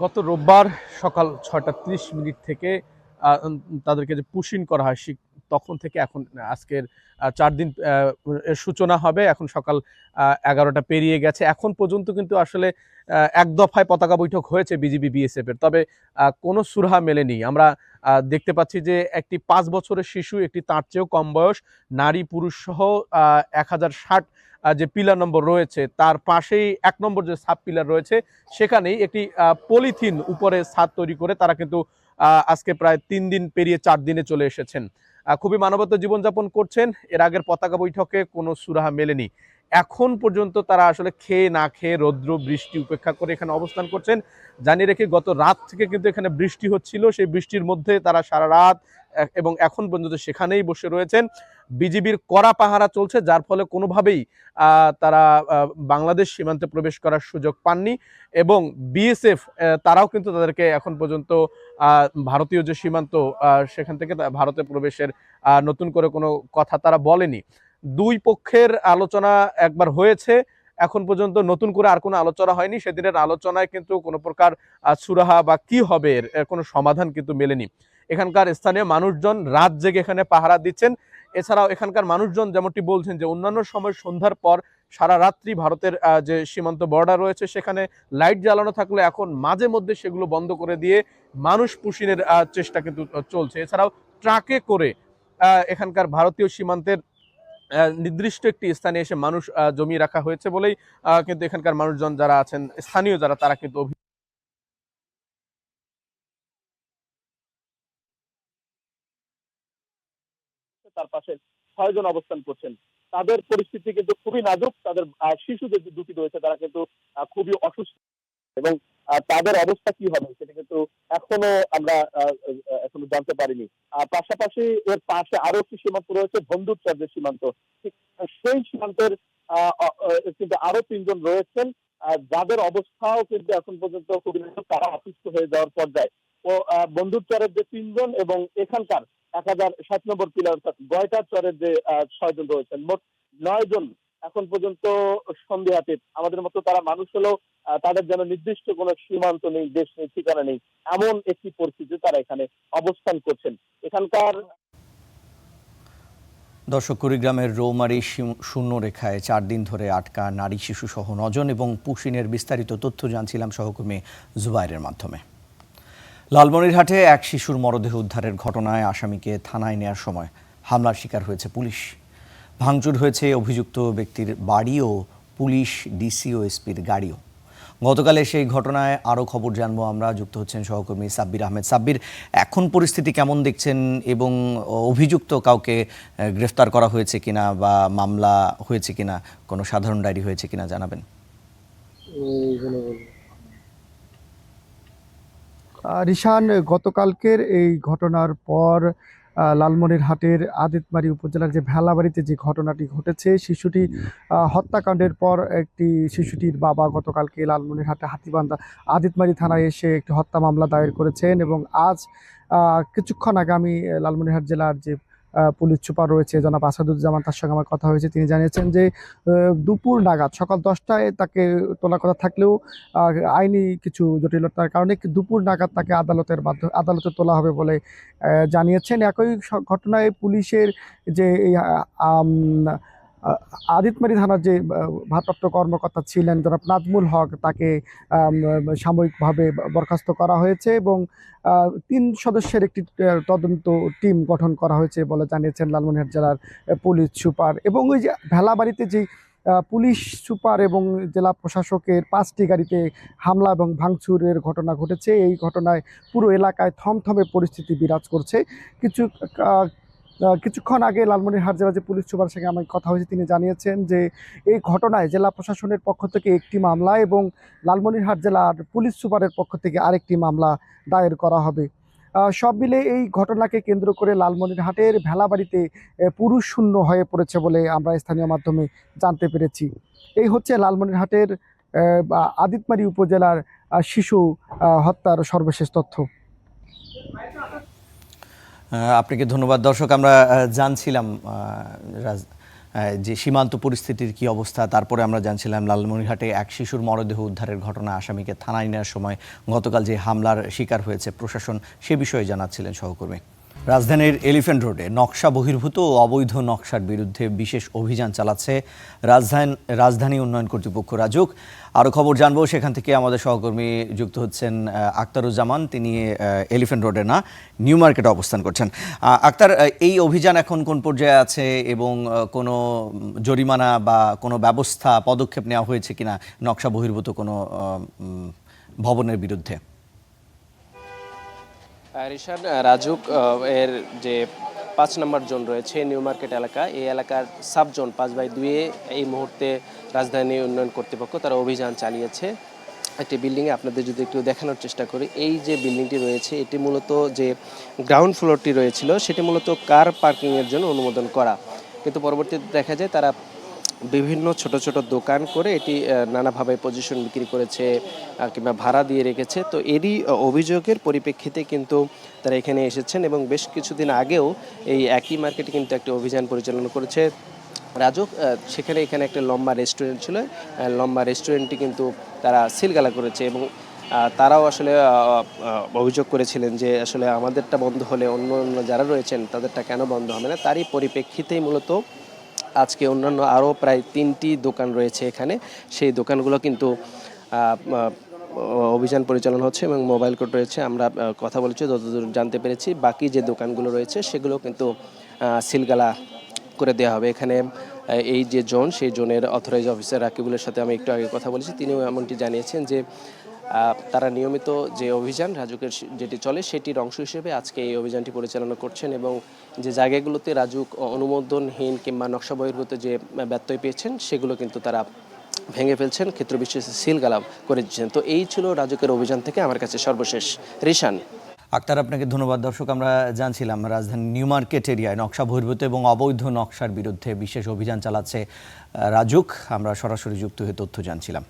গত রোববার সকাল 6:30 থেকে তাদেরকে যে পুশিন করা হয় তখন থেকে এখন আজকের 4 দিন এর সূচনা হবে। এখন সকাল 11টা পেরিয়ে গেছে। এখন পর্যন্ত কিন্তু আসলে এক দফায় পতাকা বৈঠক হয়েছে বিজিবি বিএসএফ এর, তবে কোনো সুরাহা মেলেনি। আমরা দেখতে পাচ্ছি যে একটি 5 বছরের শিশু, একটি তার চেয়েও কম বয়স, নারী পুরুষ সহ 1060 যে পিলার নম্বর রয়েছে তার পাশেই 1 নম্বর যে সাব পিলার রয়েছে সেখানেই একটি পলিথিন উপরে ছাদ তৈরি করে তারা কিন্তু আজকে প্রায় 3 দিন পেরিয়ে 4 দিনে চলে এসেছেন। খুবই মানবতা জীবনযাপন করছেন। এর আগের পতাকা বৈঠকে কোনো সুরাহা মেলেনি। এখন পর্যন্ত তারা আসলে খেয়ে না খেয়ে রৌদ্র বৃষ্টি উপেক্ষা করে এখানে অবস্থান করছেন। জানিয়ে রেখে গত রাত থেকে কিন্তু এখানে বৃষ্টি হচ্ছিল, সেই বৃষ্টির মধ্যে তারা সারা রাত এবং এখন পর্যন্ত সেখানেই বসে রয়েছেন। বিজিবির কড়া পাহারা চলছে, যার ফলে কোনোভাবেই তারা বাংলাদেশ সীমান্তে প্রবেশ করার সুযোগ পাননি এবং বিএসএফ তারাও কিন্তু তাদেরকে এখন পর্যন্ত ভারতীয় যে সীমান্ত সেখান থেকে ভারতে প্রবেশের নতুন করে কোনো কথা তারা বলেনি। দুই পক্ষের আলোচনা একবার হয়েছে, এখন পর্যন্ত নতুন করে আর কোনো আলোচনা হয়নি। সেদিনের আলোচনায় কিন্তু কোনো প্রকার সুরাহা বা কি হবে এর কোনো সমাধান কিন্তু মেলেনি। এখানকার স্থানীয় মানুষজন রাত জেগে এখানে পাহারা দিচ্ছেন। এছাড়াও এখানকার মানুষজন যেমনটি বলছেন যে অন্যান্য সময় সন্ধ্যার পর সারা রাত্রি ভারতের যে সীমান্ত বর্ডার রয়েছে সেখানে লাইট জ্বালানো থাকলে এখন মাঝে মধ্যে সেগুলো বন্ধ করে দিয়ে মানুষ পুশিনের চেষ্টা কিন্তু চলছে। এছাড়াও ট্রাকে করে এখানকার ভারতীয় সীমান্তের নির্দিষ্ট একটি স্থানে এসে মানুষ জমিয়ে রাখা হয়েছে বলেই কিন্তু এখানকার মানুষজন যারা আছেন, স্থানীয় যারা, তারা কিন্তু তার পাশে 6 জন অবস্থান করছেন। তাদের পরিস্থিতি কিন্তু খুবই নাজুক। তাদের শিশু যে দুটি রয়েছে তারা কিন্তু খুবই অসুস্থ এবং তাদের অবস্থা কি হবে সেটা কিন্তু এখনো আমরা এখনো জানতে পারিনি। পাশাপাশি এর পাশে আরো একটি সীমান্ত রয়েছে, বন্ধুত্বের যে সীমান্ত, সেই সীমান্তের কিন্তু আরো 3 জন রয়েছেন যাদের অবস্থাও কিন্তু এখন পর্যন্ত খুবই নাজুক। তারা অসুস্থ হয়ে যাওয়ার পর্যায়ে। ও বন্ধুত্বের যে 3 জন এবং এখানকার 1060 নম্বর পিলার গয়টার চরের যে 6 জন রয়েছেন, মোট 9 জন এখন পর্যন্ত সন্দেহাতীত। আমাদের মতো তারা মানুষ হলেও তাদের যেন নির্দিষ্ট কোনো সীমান্ত নেই, দেশ নেই, ঠিকানা নেই, এমন একটি পরিস্থিতি তারা এখানে অবস্থান করছেন। এখানকার দর্শক, কুড়িগ্রামের রৌমারী শূন্য রেখায় 4 দিন ধরে আটকা নারী শিশু সহ 9 জন এবং পুশিনের বিস্তারিত তথ্য জানছিলাম সহকর্মী জুবাইরের মাধ্যমে। লালমনিরহাটে এক শিশুর মরদেহ উদ্ধারের ঘটনায় আসামিকে থানায় নেয়ার সময় হামলার শিকার হয়েছে পুলিশ। ভাঙচুর হয়েছে অভিযুক্ত ব্যক্তির বাড়ি ও পুলিশ, ডিসি ও এসপির গাড়িও। গতকালে সেই ঘটনায় আরও খবর জানবো আমরা। যুক্ত হচ্ছেন সহকর্মী সাব্বির আহমেদ। সাব্বির, এখন পরিস্থিতি কেমন দেখছেন এবং অভিযুক্ত কাউকে গ্রেফতার করা হয়েছে কিনা বা মামলা হয়েছে কিনা, কোনো সাধারণ ডায়েরি হয়েছে কিনা জানাবেন। রিশান, গতকালকের এই ঘটনার পর লালমনিরহাটের আদিতমারি উপজেলার যে ভেলাবাড়িতে যে ঘটনাটি ঘটেছে, শিশুটি হত্যাকাণ্ডের পর একটি শিশুটির বাবা গতকালকে লালমনিরহাটে হাতীবান্ধা আদিতমারি থানায় এসে একটি হত্যা মামলা দায়ের করেছেন এবং আজ কিছুক্ষণ আগে আমি লালমনিরহাট জেলার যে পুলিশ সুপার রয়েছে জনাব আসাদুজ্জামান, তার সঙ্গে আমার কথা হয়েছে। তিনি জানিয়েছেন যে দুপুর নাগাদ সকাল 10টায় তাকে তোলার কথা থাকলেও আইনি কিছু জটিলতার কারণে দুপুর নাগাদ তাকে আদালতে তোলা হবে বলে জানিয়েছেন। একই ঘটনায় পুলিশের যে এই আদিতমারি থানার যে ভারপ্রাপ্ত কর্মকর্তা ছিলেন জনাব নাজমুল হক, তাকে সাময়িকভাবে বরখাস্ত করা হয়েছে এবং 3 সদস্যের একটি তদন্ত টিম গঠন করা হয়েছে বলে জানিয়েছেন লালমনিরহাট জেলার পুলিশ সুপার। এবং ওই যে ভেলাবাড়িতে যে পুলিশ সুপার এবং জেলা প্রশাসকের 5টি গাড়িতে হামলা এবং ভাঙচুরের ঘটনা ঘটেছে, এই ঘটনায় পুরো এলাকায় থমথমে পরিস্থিতি বিরাজ করছে। কিছুক্ষণ আগে লালমনিরহাট জেলা যে পুলিশ সুপার সঙ্গে আমার কথা হয়েছে, তিনি জানিয়েছেন যে এই ঘটনায় জেলা প্রশাসনের পক্ষ থেকে একটি মামলা এবং লালমনিরহাট জেলার পুলিশ সুপারের পক্ষ থেকে আরেকটি মামলা দায়ের করা হবে। সব মিলে এই ঘটনাকে কেন্দ্র করে লালমনিরহাটের ভেলাবাড়িতে পুরুষ শূন্য হয়ে পড়েছে বলে আমরা স্থানীয় মাধ্যমে জানতে পেরেছি। এই হচ্ছে লালমনিরহাটের আদিতমারি উপজেলার শিশু হত্যার সর্বশেষ তথ্য। আপনাকে ধন্যবাদ। দর্শক, আমরা জানছিলাম যে সীমান্ত পরিস্থিতির কি অবস্থা, তারপরে আমরা জানছিলাম লালমনিরহাটে এক শিশুর মরদেহ উদ্ধারের ঘটনা, আসামিকে থানায় নেওয়ার সময় গতকাল যে হামলার শিকার হয়েছে প্রশাসন, সে বিষয়ে জানাচ্ছিলেন সহকর্মী। রাজধানীর এলিফ্যান্ট রোডে নকশা বহির্ভূত ও অবৈধ নকশার বিরুদ্ধে বিশেষ অভিযান চালাচ্ছে রাজধানী উন্নয়ন কর্তৃপক্ষ রাজুক। আরও খবর জানবো, সেখান থেকে আমাদের সহকর্মী যুক্ত হচ্ছেন আক্তারুজ্জামান। তিনি এলিফ্যান্ট রোডে না, নিউ মার্কেটে অবস্থান করছেন। আক্তার, এই অভিযান এখন কোন পর্যায়ে আছে এবং কোনো জরিমানা বা কোনো ব্যবস্থা পদক্ষেপ নেওয়া হয়েছে কিনা নকশা বহির্ভূত কোনো ভবনের বিরুদ্ধে? রিশান, রাজুক এর যে 5 নম্বর জোন রয়েছে নিউ মার্কেট এলাকা, এই এলাকার সাব জোন 5/2-এ এই মুহূর্তে রাজধানী উন্নয়ন কর্তৃপক্ষ তারা অভিযান চালিয়েছে। একটি বিল্ডিংয়ে আপনাদের যদি একটু দেখানোর চেষ্টা করি, এই যে বিল্ডিংটি রয়েছে এটি মূলত যে গ্রাউন্ড ফ্লোরটি রয়েছিল সেটি মূলত কার পার্কিংয়ের জন্য অনুমোদন করা, কিন্তু পরবর্তীতে দেখা যায় তারা বিভিন্ন ছোট ছোট দোকান করে এটি নানাভাবে পজিশন বিক্রি করেছে কিংবা ভাড়া দিয়ে রেখেছে। তো এরই অভিযোগের পরিপ্রেক্ষিতে কিন্তু তারা এখানে এসেছেন এবং বেশ কিছুদিন আগেও এই একই মার্কেটে কিন্তু একটি অভিযান পরিচালনা করেছে রাজুক। সেখানে এখানে একটা লম্বা রেস্টুরেন্ট ছিল, লম্বা রেস্টুরেন্টটি কিন্তু তারা সিলগালা করেছে এবং তারাও আসলে অভিযোগ করেছিলেন যে আসলে আমাদেরটা বন্ধ হলে অন্য অন্য যারা রয়েছেন তাদেরটা কেন বন্ধ হবে না। তারই পরিপ্রেক্ষিতেই মূলত আজকে অন্যান্য আরও প্রায় 3টি দোকান রয়েছে এখানে, সেই দোকানগুলো কিন্তু অভিযান পরিচালনা হচ্ছে এবং মোবাইল কোর্ট রয়েছে। আমরা কথা বলেছি, যতদূর জানতে পেরেছি বাকি যে দোকানগুলো রয়েছে সেগুলো কিন্তু সিলগালা করে দেওয়া হবে। এখানে এই যে জোন, সেই জোনের অথরাইজ অফিসার রাকিবুলের সাথে আমি একটু আগে কথা বলেছি, তিনিও এমনটি জানিয়েছেন যে তারা নিয়মিত যে অভিযান রাজুকের যেটি চলে সেটির অংশ হিসেবে আজকে এই অভিযানটি পরিচালনা করছেন এবং যে জায়গাগুলোতে রাজুক অনুমোদনহীন কিংবা নকশা বহির্ভূত যে ব্যত্যয় পেয়েছেন সেগুলো কিন্তু তারা ভেঙে ফেলছেন, ক্ষেত্র বিশেষে সিলগালা করে দিচ্ছেন। তো এই ছিল রাজুকের অভিযান থেকে আমার কাছে সর্বশেষ। রিশান। আক্তার, আপনাকে ধন্যবাদ। দর্শক, আমরা জানছিলাম রাজধানী নিউ মার্কেট এরিয়ায় নকশা বহির্ভূত এবং অবৈধ নকশার বিরুদ্ধে বিশেষ অভিযান চালাচ্ছে রাজুক। আমরা সরাসরি যুক্ত হয়ে তথ্য জানছিলাম।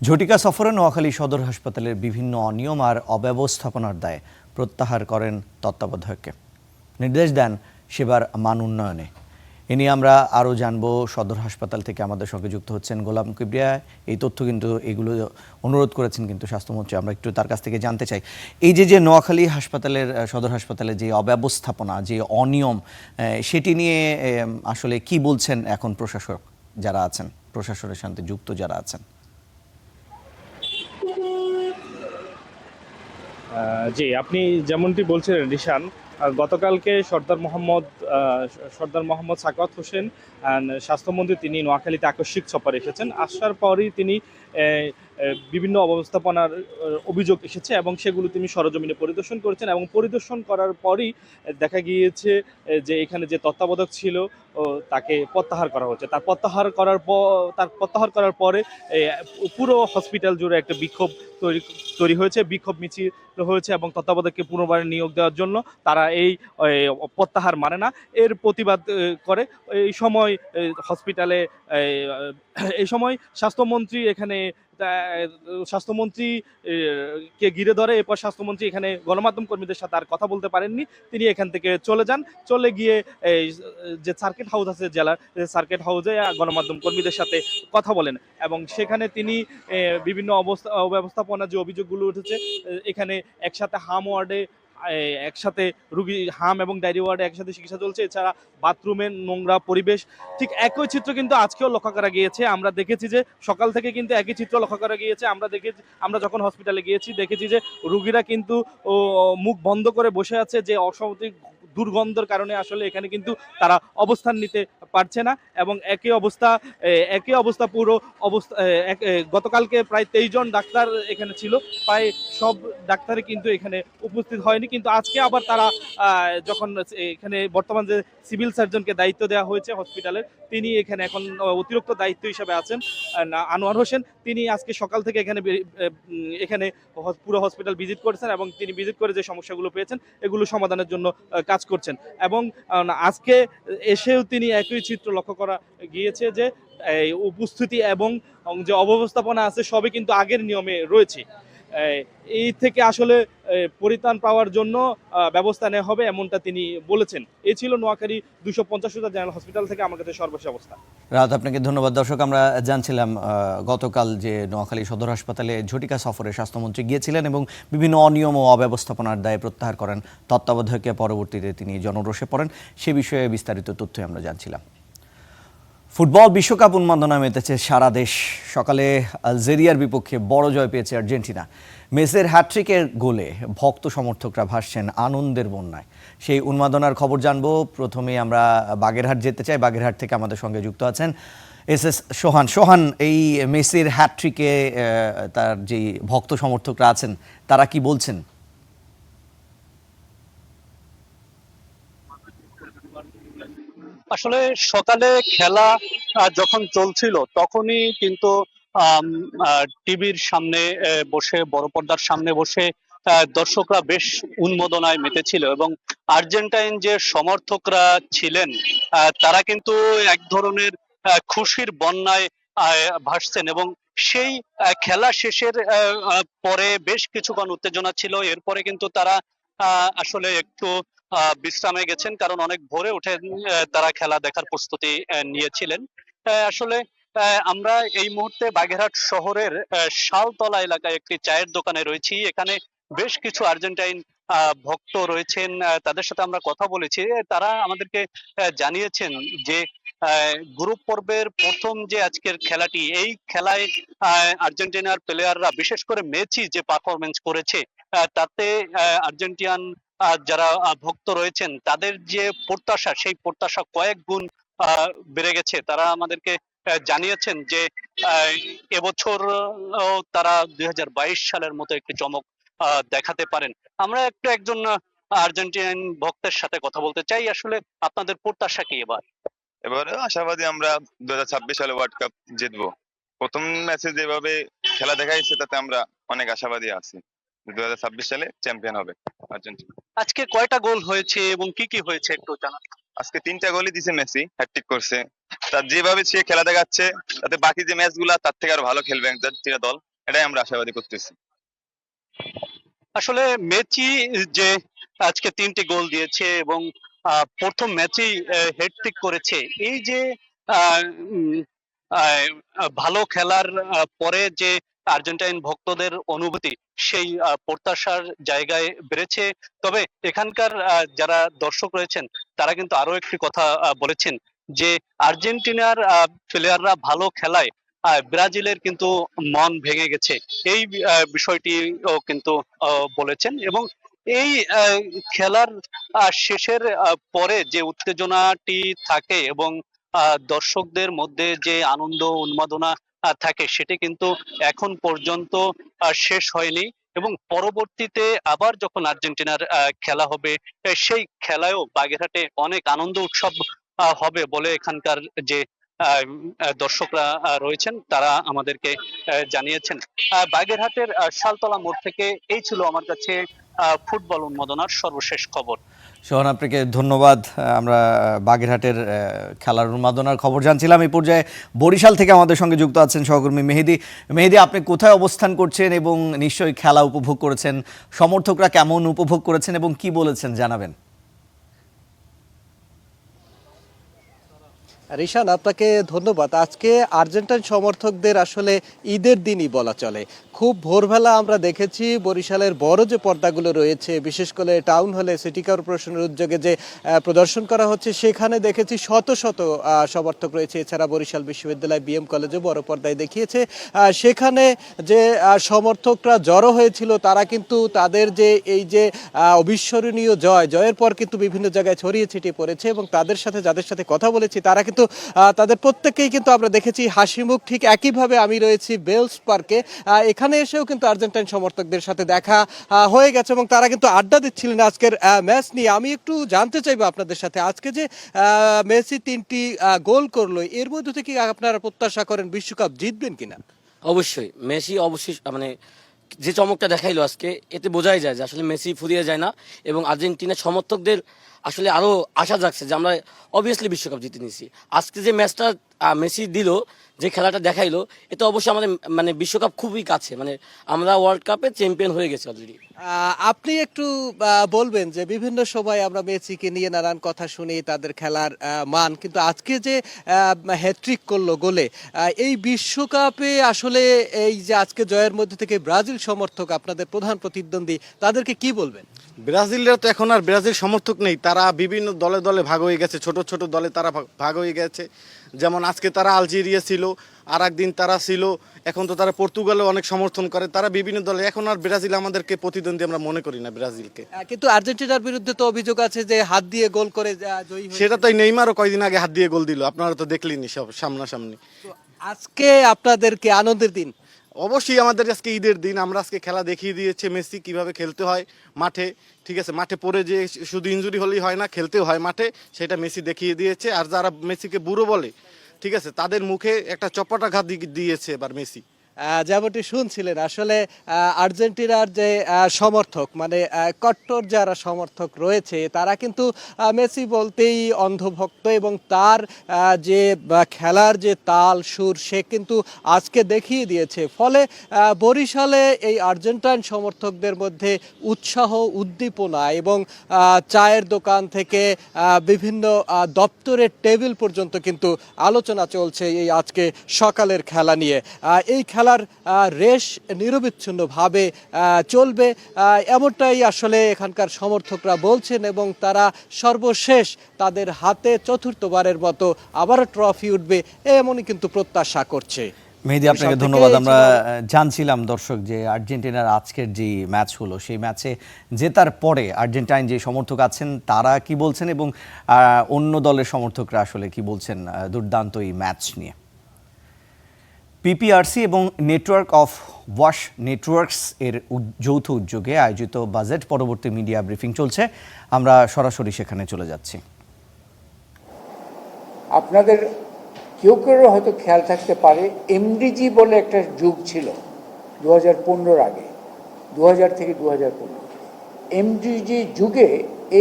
ঝটিকা সফরে নোয়াখালী সদর হাসপাতালের বিভিন্ন অনিয়ম আর অব্যবস্থাপনার দায়ে প্রত্যাহার করেন তত্ত্বাবধায়ককে, নির্দেশ দেন সেবার মান উন্নয়নে। এ নিয়ে আমরা আরও জানবো। সদর হাসপাতাল থেকে আমাদের সঙ্গে যুক্ত হচ্ছেন গোলাম কিবরিয়া। এই তথ্য কিন্তু এগুলো অনুরোধ করেছেন কিন্তু স্বাস্থ্যমন্ত্রী, আমরা একটু তার কাছ থেকে জানতে চাই। এই যে নোয়াখালী হাসপাতালের সদর হাসপাতালে যে অব্যবস্থাপনা, যে অনিয়ম, সেটি নিয়ে আসলে কি বলছেন এখন প্রশাসক যারা আছেন, প্রশাসনের সাথে যুক্ত যারা আছেন? জি, আপনি যেমনটি বলছিলেন রিশান, গতকালকে সর্দার মোহাম্মদ সাখাওয়াত হোসেন স্বাস্থ্যমন্ত্রী তিনি নোয়াখালীতে আকস্মিক সফরে এসেছেন। আসার পরই তিনি বিভিন্ন অব্যবস্থাপনার অভিযোগ এসেছে এবং সেগুলো তিনি সরেজমিনে পরিদর্শন করেছেন এবং পরিদর্শন করার পরই দেখা গিয়েছে যে এখানে যে তত্ত্বাবধায়ক ছিল তাকে প্রত্যাহার করা হচ্ছে। তার প্রত্যাহার করার পরে পুরো হসপিটাল জুড়ে একটা বিক্ষোভ তৈরি হয়েছে, বিক্ষোভ মিছিল হয়েছে এবং তত্ত্বাবধায়ককে পুনর্বার নিয়োগ দেওয়ার জন্য তারা এই প্রত্যাহার মানে না, এর প্রতিবাদ করে। এই সময় হসপিটালে এই সময় স্বাস্থ্যমন্ত্রী এখানে স্বাস্থ্যমন্ত্রী কে ঘিরে ধরে। এরপর স্বাস্থ্যমন্ত্রী এখানে গণমাধ্যম কর্মীদের সাথে আর কথা বলতে পারেননি, তিনি এখান থেকে চলে যান। চলে গিয়ে যে সার্কিট হাউস আছে জেলার, সার্কিট হাউসে গণমাধ্যম কর্মীদের সাথে কথা বলেন এবং সেখানে তিনি বিভিন্ন অব্যবস্থাপনা যে অভিযোগগুলো উঠেছে, এখানে একসাথে একসাথে রুগী হাম এবং ডায়রি ওয়ার্ডে একসাথে চিকিৎসা চলছে, এছাড়া বাথরুমের নোংরা পরিবেশ, ঠিক একই চিত্র কিন্তু আজকেও লক্ষ্য করা গিয়েছে। আমরা দেখেছি যে সকাল থেকে কিন্তু একই চিত্র লক্ষ্য করা গিয়েছে। আমরা যখন হসপিটালে গিয়েছি দেখেছি যে রুগীরা কিন্তু মুখ বন্ধ করে বসে আছে, যে অস্বাভাবিক দুর্গন্ধের কারণে আসলে এখানে কিন্তু তারা অবস্থান নিতে পারছে না এবং একই অবস্থা পুরো অবস্থা। গতকালকে প্রায় 23 জন ডাক্তার এখানে ছিল, প্রায় সব ডাক্তারই কিন্তু এখানে উপস্থিত হয়নি, কিন্তু আজকে আবার তারা যখন এখানে বর্তমান যে সিভিল সার্জনকে দায়িত্ব দেওয়া হয়েছে হসপিটালের, তিনি এখানে এখন অতিরিক্ত দায়িত্ব হিসেবে আছেন আনোয়ার হোসেন। তিনি আজকে সকাল থেকে এখানে পুরো হসপিটাল ভিজিট করেছেন এবং তিনি ভিজিট করে যে সমস্যাগুলো পেয়েছেন এগুলো সমাধানের জন্য কাজ করছেন এবং আজকে এসেও তিনি একই চিত্র লক্ষ্য করা গিয়েছে যে এই উপস্থিতি এবং যে অব্যবস্থাপনা আছে সবই কিন্তু আগের নিয়মে রয়েছে। এই থেকে আসলে পরিত্রাণ পাওয়ার জন্য ব্যবস্থা নেওয়া হবে এমনটা তিনি বলেছেন। এই ছিল নোয়াখালী 250 জেনারেল হসপিটাল থেকে আমার কাছে সর্বশেষ অবস্থা। রাত, আপনাকে ধন্যবাদ। দর্শক, আমরা জানছিলাম গতকাল যে নোয়াখালী সদর হাসপাতালে ঝটিকা সফরে স্বাস্থ্যমন্ত্রী গিয়েছিলেন এবং বিভিন্ন অনিয়ম ও অব্যবস্থাপনার দায়ে প্রত্যাহার করেন তত্ত্বাবধায়ককে। পরবর্তীতে তিনি জনরোষে পড়েন, সে বিষয়ে বিস্তারিত তথ্য আমরা জানছিলাম। ফুটবল বিশ্বকাপ উন্মাদনায় মেতেছে সারা দেশ। সকালে আলজেরিয়ার বিপক্ষে বড় জয় পেয়েছে আর্জেন্টিনা। মেসির হ্যাট্রিকের গোলে ভক্ত সমর্থকরা ভাসছেন আনন্দের বন্যায়। সেই উন্মাদনার খবর জানবো। প্রথমে আমরা বাগেরহাট যেতে চাই। বাগেরহাট থেকে আমাদের সঙ্গে যুক্ত আছেন এস সোহান। সোহান, এই মেসির হ্যাট্রিকে তার যে ভক্ত সমর্থকরা আছেন তারা কি বলছেন? আসলে সকালে খেলা যখন চলছিল তখনই কিন্তু টিভির সামনে বসে, বড় পর্দার সামনে বসে দর্শকরা বেশ উন্মাদনায় মেতেছিল এবং আর্জেন্টাইন যে সমর্থকরা ছিলেন তারা কিন্তু এক ধরনের খুশির বন্যায় ভাসছেন এবং সেই খেলা শেষের পরে বেশ কিছুক্ষণ উত্তেজনা ছিল। এরপরে কিন্তু তারা আসলে একটু বিশ্রামে গেছেন, কারণ অনেক ভোরে উঠে তারা খেলা দেখার প্রস্তুতি নিয়েছিলেন। আসলে আমরা এই মুহূর্তে বাগেরহাট শহরের শালতলা এলাকায় একটি চায়ের দোকানে রয়েছি। এখানে বেশ কিছু আর্জেন্টাইন ভক্ত রয়েছেন, তাদের সাথে আমরা কথা বলেছি। তারা আমাদেরকে জানিয়েছেন যে গ্রুপ পর্বের প্রথম যে আজকের খেলাটি, এই খেলায় আর্জেন্টিনার প্লেয়াররা বিশেষ করে মেসি যে পারফরমেন্স করেছে তাতে আর্জেন্টিনান যারা ভক্ত রয়েছেন তাদের যে প্রত্যাশা, সেই প্রত্যাশা কয়েক গুণ বেড়ে গেছে। তারা আমাদেরকে জানিয়েছেন যে এবছর তারা 2022 সালের মতো একটি চমক দেখাতে পারেন। আমরা একজন আর্জেন্টিনান ভক্তের সাথে কথা বলতে চাই। আসলে আপনাদের প্রত্যাশা কি এবারে আশাবাদী আমরা 2026 সালে ওয়ার্ল্ড কাপ জিতবো। প্রথম ম্যাচে যেভাবে খেলা দেখাইছে তাতে আমরা অনেক আশাবাদী আছি 2026 সালে চ্যাম্পিয়ন হবে আর্জেন্টিনা। আজকে কয়টা গোল হয়েছে এবং কি কি হয়েছে একটু জানান। আজকে 3টা গোলই দিছে মেসি, হ্যাটট্রিক করছে। তার যেভাবে সে খেলা দেখাচ্ছে তাতে বাকি যে ম্যাচগুলা তার থেকে আরো ভালো খেলবে আর্জেন্টিনা দল, এটাই আমরা আশাবাদী করতেছি। আসলে মেসি যে আজকে 3টি গোল দিয়েছে এবং প্রথম ম্যাচেই হ্যাটট্রিক করেছে। এই যে আহ, উম, আহ, ভালো খেলার পরে যে আর্জেন্টাইন ভক্তদের অনুভূতি, সেই প্রত্যাশার জায়গায় বেড়েছে। তবে এখানকার যারা দর্শক রয়েছেন তারা কিন্তু আরো একটি কথা বলেছেন যে আর্জেন্টিনার প্লেয়াররা ভালো খেলায় ব্রাজিলের কিন্তু মন ভেঙে গেছে। এই বিষয়টিও কিন্তু বলেছেন। এবং এই খেলার শেষের পরে যে উত্তেজনাটি থাকে এবং দর্শকদের মধ্যে যে আনন্দ উন্মাদনা থাকে, সেটি কিন্তু এখন পর্যন্ত শেষ হয়নি। এবং পরবর্তীতে আবার যখন আর্জেন্টিনার খেলা হবে, সেই খেলায়ও বাগেরহাটে অনেক আনন্দ উৎসব হবে বলে এখানকার যে দর্শকরা রয়েছেন তারা আমাদেরকে জানিয়েছেন। বাগেরহাটের শালতলা মোড় থেকে এই ছিল আমার কাছে ফুটবল উন্মাদনার সর্বশেষ খবর। সোহান, আপনাকে ধন্যবাদ। আমরা বাগেরহাটের খেলার উন্মাদনার খবর জানছিলাম। এই পর্যায়ে বরিশাল থেকে আমাদের সঙ্গে যুক্ত আছেন সহকর্মী মেহেদি। মেহেদি, আপনি কোথায় অবস্থান করছেন এবং নিশ্চয়ই খেলা উপভোগ করেছেন, সমর্থকরা কেমন উপভোগ করেছেন এবং কি বলেছেন জানাবেন। রিশান, আপনাকে ধন্যবাদ। আজকে আর্জেন্টাইন সমর্থকদের আসলে ঈদের দিনই বলা চলে। খুব ভোরবেলা আমরা দেখেছি বরিশালের বড় যে পর্দাগুলো রয়েছে, বিশেষ করে টাউন হলে সিটি কর্পোরেশনের উদ্যোগে যে প্রদর্শন করা হচ্ছে, সেখানে দেখেছি শত শত সমর্থক রয়েছে। এছাড়া বরিশাল বিশ্ববিদ্যালয় বিএম কলেজে বড় পর্দায় দেখিয়েছে। সেখানে যে সমর্থকরা জড়ো হয়েছিল তারা কিন্তু তাদের যে এই যে অবিস্মরণীয় জয়ের পর কিন্তু বিভিন্ন জায়গায় ছড়িয়ে ছিটিয়ে পড়েছে। এবং তাদের সাথে যাদের সাথে কথা বলেছি তারা কিন্তু তাদের প্রত্যেককেই কিন্তু আমরা দেখেছি হাসি মুখ। ঠিক একইভাবে আমি রয়েছি বেলস পার্কে। এখানে এসেও কিন্তু আর্জেন্টাইন সমর্থকদের সাথে দেখা হয়ে গেছে এবং তারা কিন্তু আড্ডা দিচ্ছিলেন আজকের ম্যাচ নিয়ে। আমি একটু জানতে চাইবো আপনাদের সাথে, আজকে যে মেসি 3টি গোল করলো, এর মধ্যে থেকে আপনারা প্রত্যাশা করেন বিশ্বকাপ জিতবেন কিনা? অবশ্যই মেসি অবশ্যই, মানে যে চমকটা দেখাইলো আজকে, এতে বোঝাই যায় যে আসলে মেসি ফুরিয়ে যায় না এবং আর্জেন্টিনার সমর্থকদের আসলে আরো আশা জাগছে যে আমরা অবভিয়াসলি বিশ্বকাপ জিতে নিয়েছি। আজকে যে ম্যাচটা মেসি দিল, যে খেলাটা দেখাইলো, এটা অবশ্যই আমাদের মানে বিশ্বকাপ খুবই কাছে, মানে আমরা ওয়ার্ল্ড কাপে চ্যাম্পিয়ন হয়ে গেছি অলরেডি। আপনি একটু বলবেন যে বিভিন্ন সময় আমরা মেসিকে নিয়ে নানান কথা শুনি, তাদের খেলার মান, কিন্তু আজকে যে হ্যাট্রিক করলো গোলে, এই বিশ্বকাপে আসলে এই যে আজকে জয়ের মধ্যে থেকে ব্রাজিল সমর্থক, আপনাদের প্রধান প্রতিদ্বন্দ্বী, তাদেরকে কি বলবেন? ব্রাজিলরা তো এখন আর ব্রাজিল সমর্থক নেই, তারা বিভিন্ন দলে দলে ভাগ হয়ে গেছে, ছোট ছোট দলে তারা ভাগ হয়ে গেছে। যেমন আজকে তারা আলজেরিয়া ছিল, আর একদিন তারা ছিল, এখন তো তারা পর্তুগালে অনেক সমর্থন করে, তারা বিভিন্ন দলে। এখন আর ব্রাজিল আমাদেরকে প্রতিদ্বন্দ্বী আমরা মনে করি না ব্রাজিলকে। কিন্তু আর্জেন্টিনার বিরুদ্ধে তো অভিযোগ আছে যে হাত দিয়ে গোল করে জয়ী হয়েছে। সেটা তো নেইমারও কয়দিন আগে হাত দিয়ে গোল দিল, আপনারা তো দেখলেনই সব সামনাসামনি। আজকে আপনাদেরকে আনন্দের দিন। অবশ্যই আমাদের আজকে ঈদের দিন, আমরা আজকে খেলা দেখিয়ে দিয়েছে মেসি কিভাবে খেলতে হয় মাঠে। ঠিক আছে, মাঠে পড়ে যে শুধু ইনজুরি হলেই হয় না, খেলতেও হয় মাঠে, সেটা মেসি দেখিয়ে দিয়েছে। আর যারা মেসিকে বুড়ো বলে, ঠিক আছে, তাদের মুখে একটা চপাটাঘাত দিয়েছে এবার মেসি। যেমনটি শুনছিলেন, আসলে আর্জেন্টিনার যে সমর্থক, মানে কট্টর যারা সমর্থক রয়েছে, তারা কিন্তু মেসি বলতেই অন্ধভক্ত এবং তার যে খেলার যে তাল সুর, সে কিন্তু আজকে দেখিয়ে দিয়েছে। ফলে বরিশালে এই আর্জেন্টাইন সমর্থকদের মধ্যে উৎসাহ, উদ্দীপনা এবং চায়ের দোকান থেকে বিভিন্ন দপ্তরের টেবিল পর্যন্ত কিন্তু আলোচনা চলছে এই আজকে সকালের খেলা নিয়ে। এই খেলার রেশ নিরবিচ্ছিন্নভাবে চলবে, এমনটাই আসলে এখানকার সমর্থকরা বলছেন এবং তারা সর্বশেষ তাদের হাতে চতুর্থবারের মতো আবারও ট্রফি উঠবে এমনই কিন্তু প্রত্যাশা করছে। মেহেদি, আপনাকে ধন্যবাদ। আমরা জানছিলাম দর্শক যে আর্জেন্টিনার আজকের যে ম্যাচ হলো, সেই ম্যাচে জেতার পরে আর্জেন্টাইন যে সমর্থক আছেন তারা কি বলছেন এবং অন্য দলের সমর্থকরা আসলে কি বলছেন দুর্দান্ত এই ম্যাচ নিয়ে। পিপিআরসি এবং নেটওয়ার্ক অফ ওয়াশ নেটওয়ার্কস এর যৌথ উদ্যোগে আয়োজিত বাজেট পরবর্তী মিডিয়া ব্রিফিং চলছে। আমরা সরাসরি সেখানে চলে যাচ্ছি। আপনাদের কেউ কেউ হয়তো খেয়াল থাকতে পারে, এমডিজি বলে একটা যুগ ছিল 2015 আগে, 2000 থেকে 2015। এমডিজি যুগে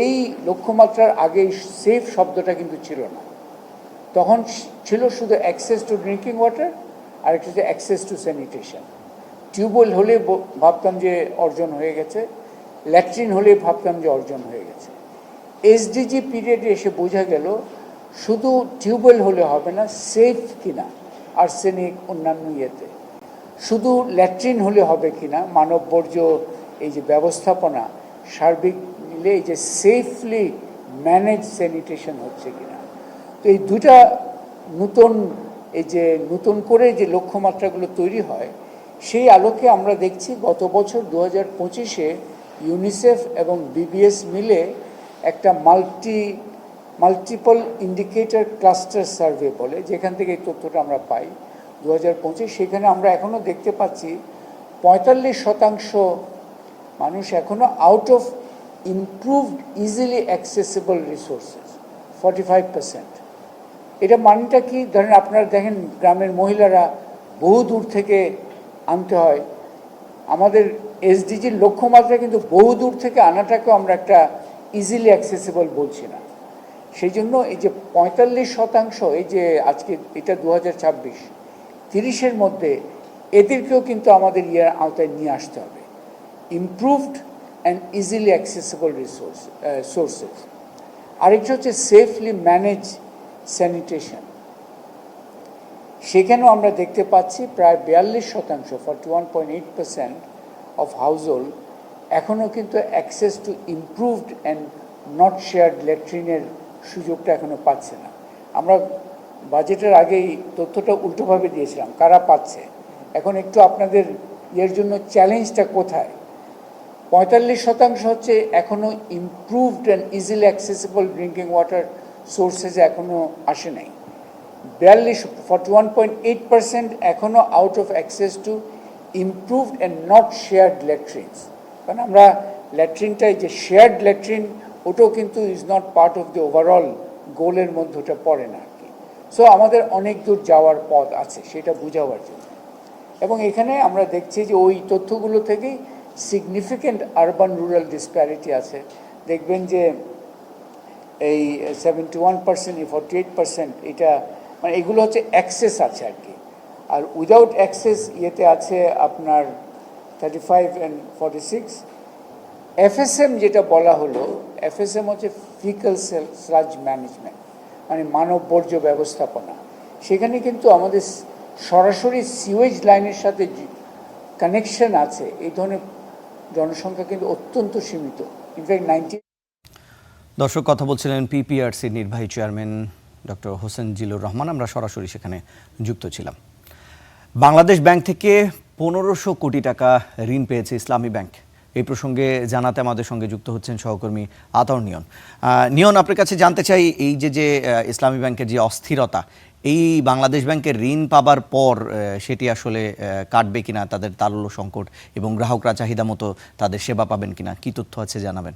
এই লক্ষ্যমাত্রার আগে সেফ শব্দটা কিন্তু ছিল না। তখন ছিল শুধু অ্যাক্সেস টু ড্রিঙ্কিং ওয়াটার আর একটা হচ্ছে অ্যাক্সেস টু স্যানিটেশন। টিউবওয়েল হলে ভাবতাম যে অর্জন হয়ে গেছে, ল্যাট্রিন হলে ভাবতাম যে অর্জন হয়ে গেছে। এসডিজি পিরিয়ডে এসে বোঝা গেল শুধু টিউবওয়েল হলে হবে না, সেফ কিনা আর্সেনিক অন্যান্য ইয়েতে, শুধু ল্যাট্রিন হলে হবে কিনা, মানব বর্জ্য এই যে ব্যবস্থাপনা সার্বিক মিলে এই যে সেফলি ম্যানেজ স্যানিটেশন হচ্ছে কিনা। তো এই দুটা নতুন করে যে লক্ষ্যমাত্রাগুলো তৈরি হয় সেই আলোকে আমরা দেখছি গত বছর 2025-এ ইউনিসেফ এবং বিবিএস মিলে একটা মাল্টিপল ইন্ডিকেটর ক্লাস্টার সার্ভে বলে, যেখান থেকে এই তথ্যটা আমরা পাই 2025, সেখানে আমরা এখনও দেখতে পাচ্ছি 45% মানুষ এখনও out of improved easily accessible resources, 45%। এটা মানেটা কি? ধরেন আপনারা দেখেন গ্রামের মহিলারা বহু দূর থেকে আনতে হয়, আমাদের এসডিজির লক্ষ্যমাত্রা কিন্তু বহু দূর থেকে আনাটাকেও আমরা একটা ইজিলি অ্যাক্সেসিবল বলছি না। সেই জন্য এই যে 45%, এই যে আজকে এটা 2026, 30-এর মধ্যে এদেরকেও কিন্তু আমাদের আওতায় নিয়ে আসতে হবে, improved and easily accessible sources. আরেকটা হচ্ছে সেফলি ম্যানেজ স্যানিটেশন। সেখানেও আমরা দেখতে পাচ্ছি প্রায় 42%, 41.8% অফ হাউসহোল্ড এখনও কিন্তু access to improved and not shared ল্যাট্রিনের সুযোগটা এখনও পাচ্ছে না। আমরা বাজেটের আগেই তথ্যটা উল্টোভাবে দিয়েছিলাম কারা পাচ্ছে। এখন একটু আপনাদের এর জন্য চ্যালেঞ্জটা কোথায়? 45% হচ্ছে এখনও improved and easily accessible drinking water sources এখনও আসে নাই। 41.8% এখনও out of access to improved and not shared latrines. কারণ আমরা ল্যাট্রিনটাই যে শেয়ার্ড ল্যাট্রিন ওটাও কিন্তু is not part of the overall গোলের মধ্যে, ওটা পড়ে না আর কি। সো আমাদের অনেক দূর যাওয়ার পথ আছে সেটা বোঝাবার জন্য। এবং এখানে আমরা দেখছি যে ওই তথ্যগুলো থেকেই সিগনিফিক্যান্ট আরবান রুরাল ডিসপ্যারিটি আছে। দেখবেন যে এই 71%, 48% এটা মানে এগুলো হচ্ছে অ্যাক্সেস আছে আর কি। আর উইদাউট অ্যাক্সেস ইয়েতে আছে আপনার 35 and 46। এফএসএম যেটা বলা হলো, এফএসএম হচ্ছে ফিকাল স্লাজ ম্যানেজমেন্ট, মানে মানব বর্জ্য ব্যবস্থাপনা। সেখানে কিন্তু আমাদের সরাসরি সিওয়েজ লাইনের সাথে কানেকশন আছে এই ধরনের জনসংখ্যা কিন্তু অত্যন্ত সীমিত। ইনফ্যাক্ট 90। দর্শক, কথা বলছিলেন পিপিআরসির নির্বাহী চেয়ারম্যান ডক্টর হোসেন জিলুর রহমান। আমরা সরাসরি সেখানে যুক্ত ছিলাম। বাংলাদেশ ব্যাংক থেকে 1500 কোটি টাকা ঋণ পেয়েছে ইসলামী ব্যাংক। এই প্রসঙ্গে জানাতে আমাদের সঙ্গে যুক্ত হচ্ছেন সহকর্মী আতাউর নিয়ন। নিয়ন, আপনার কাছে জানতে চাই, এই যে ইসলামী ব্যাংকের যে অস্থিরতা, এই বাংলাদেশ ব্যাংকের ঋণ পাবার পর সেটি আসলে কাটবে কিনা, তাদের তারল্য সংকট, এবং গ্রাহকরা চাহিদা মতো তাদের সেবা পাবেন কিনা, কি তথ্য আছে জানাবেন।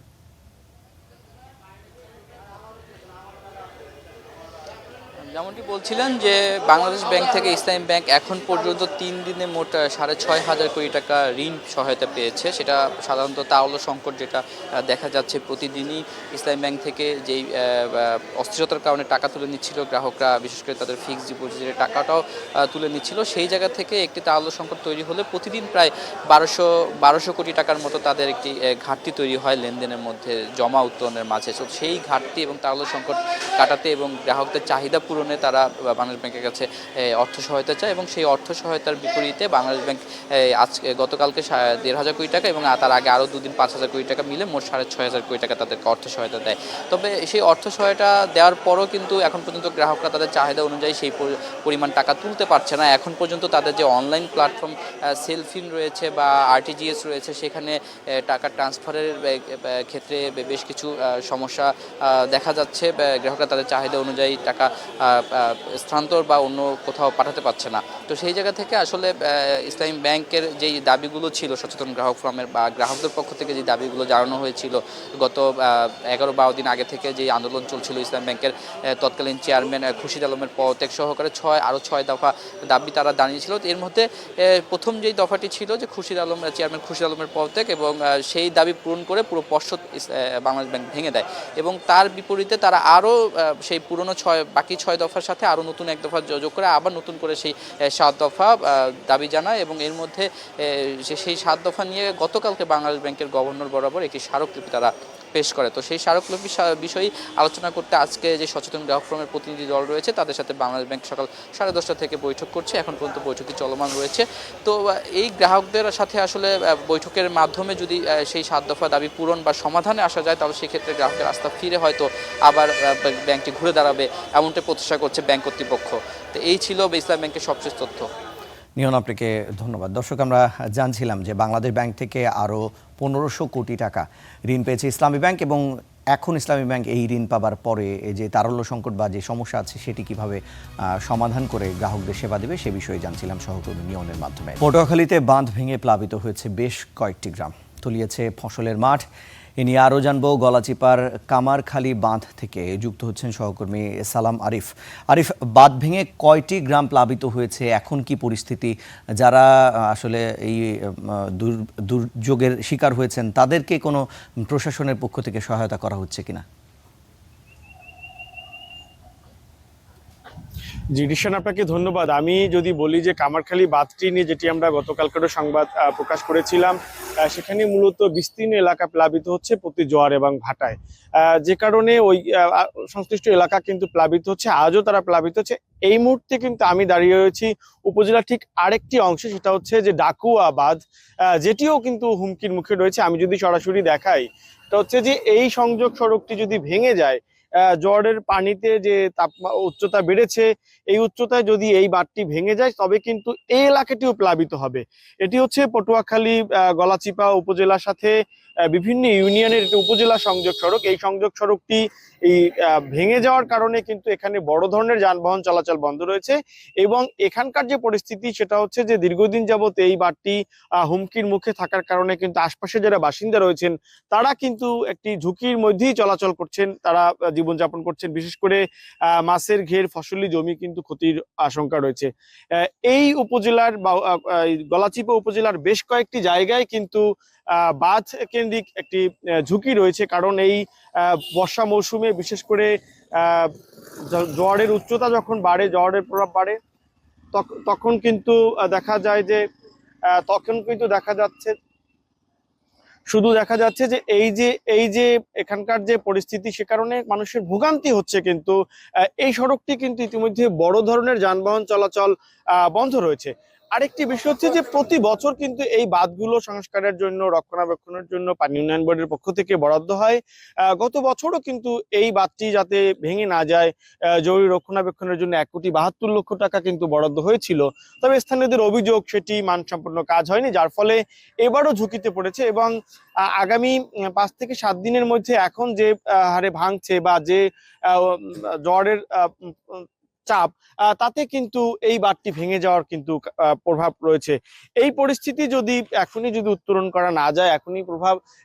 যেমনটি বলছিলেন যে বাংলাদেশ ব্যাংক থেকে ইসলামী ব্যাংক এখন পর্যন্ত 3 দিনে মোট 6,500 কোটি টাকা ঋণ সহায়তা পেয়েছে। সেটা সাধারণত তারল্য সংকট যেটা দেখা যাচ্ছে প্রতিদিনই ইসলামী ব্যাংক থেকে যেই অস্থিরতার কারণে টাকা তুলে নিচ্ছিল গ্রাহকরা, বিশেষ করে তাদের ফিক্সড ডিপোজিটের টাকাটাও তুলে নিচ্ছিল, সেই জায়গা থেকে একটি তারল্য সংকট তৈরি হলে প্রতিদিন প্রায় 1200 কোটি টাকার মতো তাদের একটি ঘাটতি তৈরি হয় লেনদেনের মধ্যে, জমা উত্তোলনের মাঝে। তো সেই ঘাটতি এবং তারল্য সংকট কাটাতে এবং গ্রাহকদের চাহিদা পূরণে তারা বাংলাদেশ ব্যাংকের কাছে অর্থ সহায়তা চায়, এবং সেই অর্থ সহায়তার বিপরীতে বাংলাদেশ ব্যাংক আজকে গতকালকে 1,500 কোটি টাকা এবং তার আগে আরও 2 দিন 5,000 কোটি টাকা মিলে মোট 6,500 কোটি টাকা তাদেরকে অর্থ সহায়তা দেয়। তবে সেই অর্থ সহায়তা দেওয়ার পরও কিন্তু এখন পর্যন্ত গ্রাহকরা তাদের চাহিদা অনুযায়ী সেই পরিমাণ টাকা তুলতে পারছে না। এখন পর্যন্ত তাদের যে অনলাইন প্ল্যাটফর্ম সেলফিন রয়েছে বা আরটিজিএস রয়েছে, সেখানে টাকা ট্রান্সফারের ক্ষেত্রে বেশ কিছু সমস্যা দেখা যাচ্ছে। গ্রাহকরা তাদের চাহিদা অনুযায়ী টাকা স্থানান্তর বা অন্য কোথাও পাঠাতে পারছে না। তো সেই জায়গা থেকে আসলে ইসলামী ব্যাংকের যেই দাবিগুলো ছিল সচেতন গ্রাহক ফোরামের বা গ্রাহকদের পক্ষ থেকে যে দাবিগুলো জানানো হয়েছিল গত 11-12 দিন আগে থেকে যে আন্দোলন চলছিল, ইসলামী ব্যাংকের তৎকালীন চেয়ারম্যান খুরশিদ আলমের পদত্যাগ সহকারে 6 দফা দাবি তারা জানিয়েছিল। এর মধ্যে প্রথম যেই দফাটি ছিল যে চেয়ারম্যান খুরশিদ আলমের পদত্যাগ, এবং সেই দাবি পূরণ করে পুরো পর্ষদ বাংলাদেশ ব্যাংক ভেঙে দেয়, এবং তার বিপরীতে তারা আরও সেই পুরনো বাকি 6 দফার সাথে আরও নতুন 1 দফা যোগ করে আবার নতুন করে সেই 7 দফা দাবি জানায়, এবং এর মধ্যে সেই 7 দফা নিয়ে গতকালকে বাংলাদেশ ব্যাংকের গভর্নর বরাবর একটি স্মারকলিপি তারা পেশ করে। তো সেই স্মারকলিপি বিষয়ে আলোচনা করতে আজকে যে সচেতন গ্রাহক ফোরামের প্রতিনিধি দল রয়েছে তাদের সাথে বাংলাদেশ ব্যাংক সকাল 10:30 থেকে বৈঠক করছে। এখন পর্যন্ত বৈঠকটি চলমান রয়েছে। তো এই গ্রাহকদের সাথে আসলে বৈঠকের মাধ্যমে যদি সেই 7 দফা দাবি পূরণ বা সমাধানে আসা যায় তাহলে সেক্ষেত্রে গ্রাহকের আস্থা ফিরে হয়তো আবার ব্যাংকটি ঘুরে দাঁড়াবে, এমনটাই প্রত্যাশা করছে ব্যাংক কর্তৃপক্ষ। তো এই ছিল ইসলামী ব্যাংকের সবশেষ তথ্য। নিয়ন, আপনাকে ধন্যবাদ। দর্শক, আমরা জানছিলাম যে বাংলাদেশ ব্যাংক থেকে আরও 1500 কোটি টাকা ঋণ পেয়েছে ইসলামী ব্যাংক, এবং এখন ইসলামী ব্যাংক এই ঋণ পাবার পরে যে তারল্য সংকট বা যে সমস্যা আছে সেটি কিভাবে সমাধান করে গ্রাহকদের সেবা দেবে সে বিষয়ে জানছিলাম সহকর্মী নিয়নের মাধ্যমে। পটুয়াখালীতে বাঁধ ভেঙে প্লাবিত হয়েছে বেশ কয়েকটি গ্রাম, তলিয়েছে ফসলের মাঠ। এ নিয়ে আরও জানবো গলাচিপার কামারখালী বাঁধ থেকে যুক্ত হচ্ছেন সহকর্মী সালাম আরিফ। আরিফ, বাঁধ ভেঙে কয়টি গ্রাম প্লাবিত হয়েছে, এখন কি পরিস্থিতি? যারা আসলে এই দুর্যোগের শিকার হয়েছেন তাদেরকে কোনো প্রশাসনের পক্ষ থেকে সহায়তা করা হচ্ছে কিনা? জি রিশান, আপনাকে ধন্যবাদ। আমি যদি বলি যে কামারখালী বাঁধটি নিয়ে যেটি আমরা গতকালকেরও সংবাদ প্রকাশ করেছিলাম, সেখানে মূলত বিস্তীর্ণ এলাকা প্লাবিত হচ্ছে প্রতি জোয়ার এবং ভাটায়, যে কারণে ওই সংশ্লিষ্ট এলাকা কিন্তু প্লাবিত হচ্ছে, আজও তারা প্লাবিত হচ্ছে। এই মুহূর্তে কিন্তু আমি দাঁড়িয়ে রয়েছি উপজেলার ঠিক আরেকটি অংশে, সেটা হচ্ছে যে ডাকুয়া বাঁধ, যেটিও কিন্তু হুমকির মুখে রয়েছে। আমি যদি সরাসরি দেখাই, এটা হচ্ছে যে এই সংযোগ সড়কটি যদি ভেঙে যায়, জোয়ারের পানিতে যে উচ্চতা বেড়েছে, এই উচ্চতায় যদি এই বাঁধটি ভেঙে যায় তবে কিন্তু এই এলাকাটিও প্লাবিত হবে। এটি হচ্ছে পটুয়াখালী গলাচিপা উপজেলার সাথে বিভিন্ন ইউনিয়নের উপজেলা সংযোগ সড়ক। এই সংযোগ সড়কটি এই ভেঙে যাওয়ার কারণে কিন্তু এখানে বড় ধরনের যানবাহন চলাচল বন্ধ রয়েছে, এবং এখানকার যে পরিস্থিতি সেটা হচ্ছে যে দীর্ঘদিন যাবত এই বাঁধটি হুমকির মুখে থাকার কারণে কিন্তু আশপাশে যারা বাসিন্দা রয়েছেন তারা কিন্তু একটি ঝুঁকির মধ্যেই চলাচল করছেন, তারা জীবনযাপন করছেন। বিশেষ করে মাছের ঘের, ফসলি জমি কিন্তু ক্ষতির আশঙ্কা রয়েছে। এই উপজেলার বা গলাচিপা উপজেলার বেশ কয়েকটি জায়গায় কিন্তু বাঁধ কেন্দ্রিক একটি ঝুঁকি রয়েছে, কারণ এই বর্ষা মৌসুমে বিশেষ করে জোয়ারের উচ্চতা যখন বাড়ে, জোয়ারের প্রভাব বাড়ে, তখন কিন্তু দেখা যায় যে শুধু দেখা যাচ্ছে যে এই যে এখানকার যে পরিস্থিতি, সে কারণে মানুষের ভোগান্তি হচ্ছে। কিন্তু এই সড়কটি কিন্তু ইতিমধ্যে বড় ধরনের যানবাহন চলাচল বন্ধ রয়েছে। আরেকটি বিষয় হচ্ছে যে প্রতি বছর কিন্তু এই বাঁধগুলো সংস্কারের জন্য, রক্ষণাবেক্ষণের জন্য পানি উন্নয়ন বোর্ডের পক্ষ থেকে বরাদ্দ হয়। গত বছরও কিন্তু এই বাঁধটি যাতে ভেঙে না যায়, জরুরি রক্ষণাবেক্ষণের জন্য 1,72,00,000 টাকা কিন্তু বরাদ্দ হয়েছিল। তবে স্থানীয়দের অভিযোগ সেটি মানসম্পন্ন কাজ হয়নি, যার ফলে এবারও ঝুঁকিতে পড়েছে, এবং আগামী 5 থেকে 7 দিনের মধ্যে এখন যে হারে ভাঙছে বা যে ঝড়ের চাপ, তাতে কিন্তু এই বাঁধটি ভেঙে যাওয়ার কিন্তু প্রভাব রয়েছে। এই পরিস্থিতি যদি এখনই উত্তরণ করা না যায়, এখনই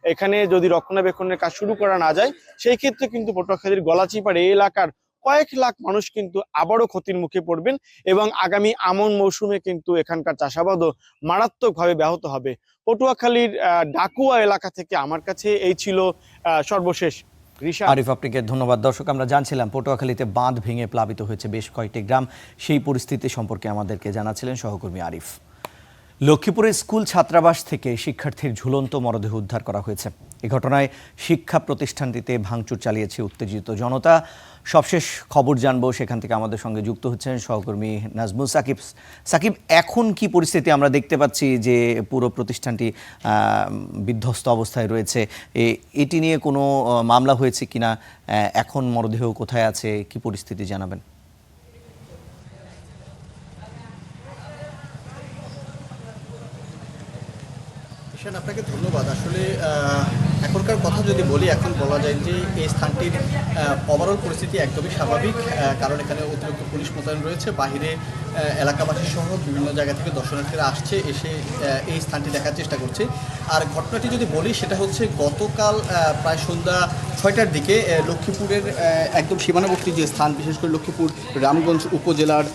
এখানে যদি রক্ষণাবেক্ষণের কাজ শুরু করা না যায়, সেই ক্ষেত্রে কিন্তু পটুয়াখালীর গলাচিপার এই এলাকার কয়েক লাখ মানুষ কিন্তু আবারও ক্ষতির মুখে পড়বেন, এবং আগামী আমন মৌসুমে কিন্তু এখানকার চাষাবাদও মারাত্মকভাবে ব্যাহত হবে। পটুয়াখালীর ডাকুয়া এলাকা থেকে আমার কাছে এই ছিল সর্বশেষ। আরিফ, আপনাকে ধন্যবাদ। দর্শক, আমরা জানছিলাম পটুয়াখালীতে বাঁধ ভেঙে প্লাবিত হয়েছে বেশ কয়েকটি গ্রাম, সেই পরিস্থিতি সম্পর্কে আমাদেরকে জানাচ্ছিলেন সহকর্মী আরিফ। লক্ষ্মীপুরের স্কুল ছাত্রাবাস থেকে শিক্ষার্থীর ঝুলন্ত মরদেহ উদ্ধার করা হয়েছে। এ ঘটনায় শিক্ষা প্রতিষ্ঠানটিতে ভাঙচুর চালিয়েছে উত্তেজিত জনতা। সবশেষ খবর জানবো, সেখান থেকে আমাদের সঙ্গে যুক্ত হচ্ছেন সহকর্মী নাজমুল সাকিব। সাকিব, এখন কি পরিস্থিতি? আমরা দেখতে পাচ্ছি যে পুরো প্রতিষ্ঠানটি বিধ্বস্ত অবস্থায় রয়েছে। এটি নিয়ে কোনো মামলা হয়েছে কিনা, এখন মরদেহ কোথায় আছে, কি পরিস্থিতি জানাবেন? আপনাকে ধন্যবাদ। আসলে এখনকার কথা যদি বলি, এখন বলা যায় যে এই স্থানটির ওভারঅল পরিস্থিতি একদমই স্বাভাবিক, কারণ এখানে অতিরিক্ত পুলিশ মোতায়েন রয়েছে। বাহিরে এলাকাবাসী সহ বিভিন্ন জায়গা থেকে দর্শনার্থীরা আসছে, এসে এই স্থানটি দেখার চেষ্টা করছে। আর ঘটনাটি যদি বলি, সেটা হচ্ছে গতকাল প্রায় সন্ধ্যা 6টার দিকে লক্ষ্মীপুরের একদম সীমানাবর্তী যে স্থান, বিশেষ করে লক্ষ্মীপুর রামগঞ্জ উপজেলার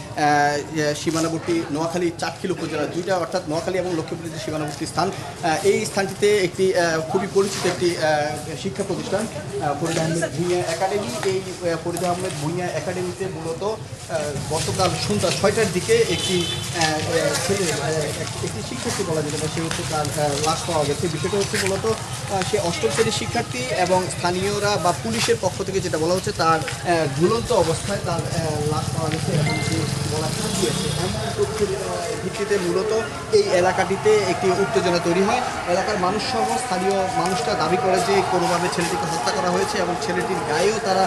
সীমানাবর্তী নোয়াখালী চাটখিল উপজেলার দুইটা, অর্থাৎ নোয়াখালী এবং লক্ষ্মীপুরের যে সীমানাবর্তী স্থান, এই স্থানটিতে একটি খুবই পরিচিত একটি শিক্ষা প্রতিষ্ঠান ফরিদ আহমেদ ভূঁইয়া একাডেমি। এই ফরিদ আহমেদ ভূঁইয়া একাডেমিতে মূলত গতকাল সন্ধ্যা 6টার দিকে একটি ছেলে, একটি শিক্ষার্থী বলা যেতে পারে, সে হচ্ছে তার লাশ পাওয়া গেছে। বিষয়টা হচ্ছে মূলত সে 8ম শ্রেণীর শিক্ষার্থী এবং স্থানীয়রা বা পুলিশের পক্ষ থেকে যেটা বলা হচ্ছে তার ঝুলন্ত অবস্থায় তার লাশ পাওয়া গেছে এবং সে গলা দিয়েছে। এমন তথ্যের ভিত্তিতে মূলত এই এলাকাটিতে একটি উত্তেজনা তৈরি হয়। এলাকার মানুষ সহ স্থানীয় মানুষরা দাবি করে যে কোনোভাবে ছেলেটিকে হত্যা করা হয়েছে এবং ছেলেটির গায়েও তারা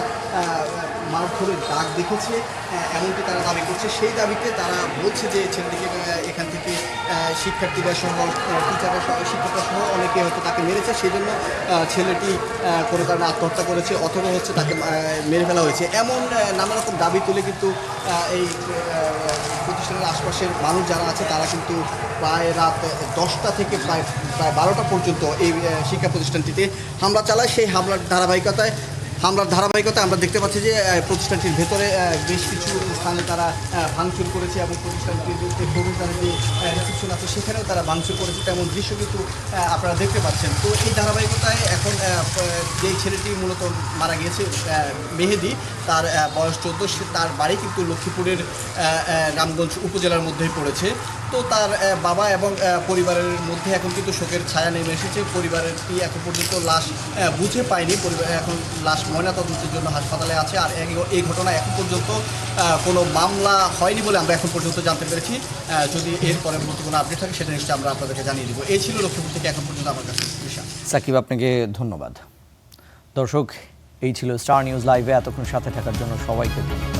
মারধরের দাগ দেখেছে, এমনকি তারা দাবি করছে। সেই দাবিতে তারা বলছে যে ছেলেটিকে এখান থেকে শিক্ষার্থীরা সহ টিচাররা সহ শিক্ষকরা সহ অনেকে হয়তো তাকে মেরেছে, সেই জন্য ছেলেটি কোনো কারণে আত্মহত্যা করেছে অথবা হচ্ছে তাকে মেরে ফেলা হয়েছে। এমন নানা রকম দাবি তুলে কিন্তু এই প্রতিষ্ঠানের আশপাশের মানুষ যারা আছে তারা কিন্তু প্রায় রাত 10টা থেকে প্রায় 12টা পর্যন্ত এই শিক্ষা প্রতিষ্ঠানটিতে হামলা চালায়। সেই হামলার ধারাবাহিকতায় আমরা দেখতে পাচ্ছি যে প্রতিষ্ঠানটির ভেতরে বেশ কিছু স্থানে তারা ভাঙচুর করেছে এবং প্রতিষ্ঠানটির যে কর্মচারী যে রিসেপশন আছে সেখানেও তারা ভাঙচুর করেছে, তেমন দৃশ্য কিন্তু আপনারা দেখতে পাচ্ছেন। তো এই ধারাবাহিকতায় এখন যেই ছেলেটি মূলত মারা গিয়েছে মেহেদি, তার বয়স 14, তার বাড়ি কিন্তু লক্ষ্মীপুরের রামগঞ্জ উপজেলার মধ্যেই পড়েছে। তো তার বাবা এবং পরিবারের মধ্যে এখন কিন্তু শোকের ছায়া নেমে এসেছে। পরিবারটি এখন পর্যন্ত লাশ বুঝে পায়নি, পরিবার এখন লাশ ময়নাতদন্তের জন্য হাসপাতালে আছে। আর এই ঘটনা এখন পর্যন্ত কোনো মামলা হয়নি বলে আমরা এখন পর্যন্ত জানতে পেরেছি। যদি এর পরবর্তী কোনো আপডেট থাকে সেটা নিশ্চয়ই আমরা আপনাদেরকে জানিয়ে দেবো। এই ছিল লক্ষ্মীপুর থেকে এখন পর্যন্ত আমার কাছে। সাকিব, আপনাকে ধন্যবাদ। দর্শক, এই ছিল স্টার নিউজ লাইভে এতক্ষণ সাথে থাকার জন্য সবাইকে ধন্যবাদ।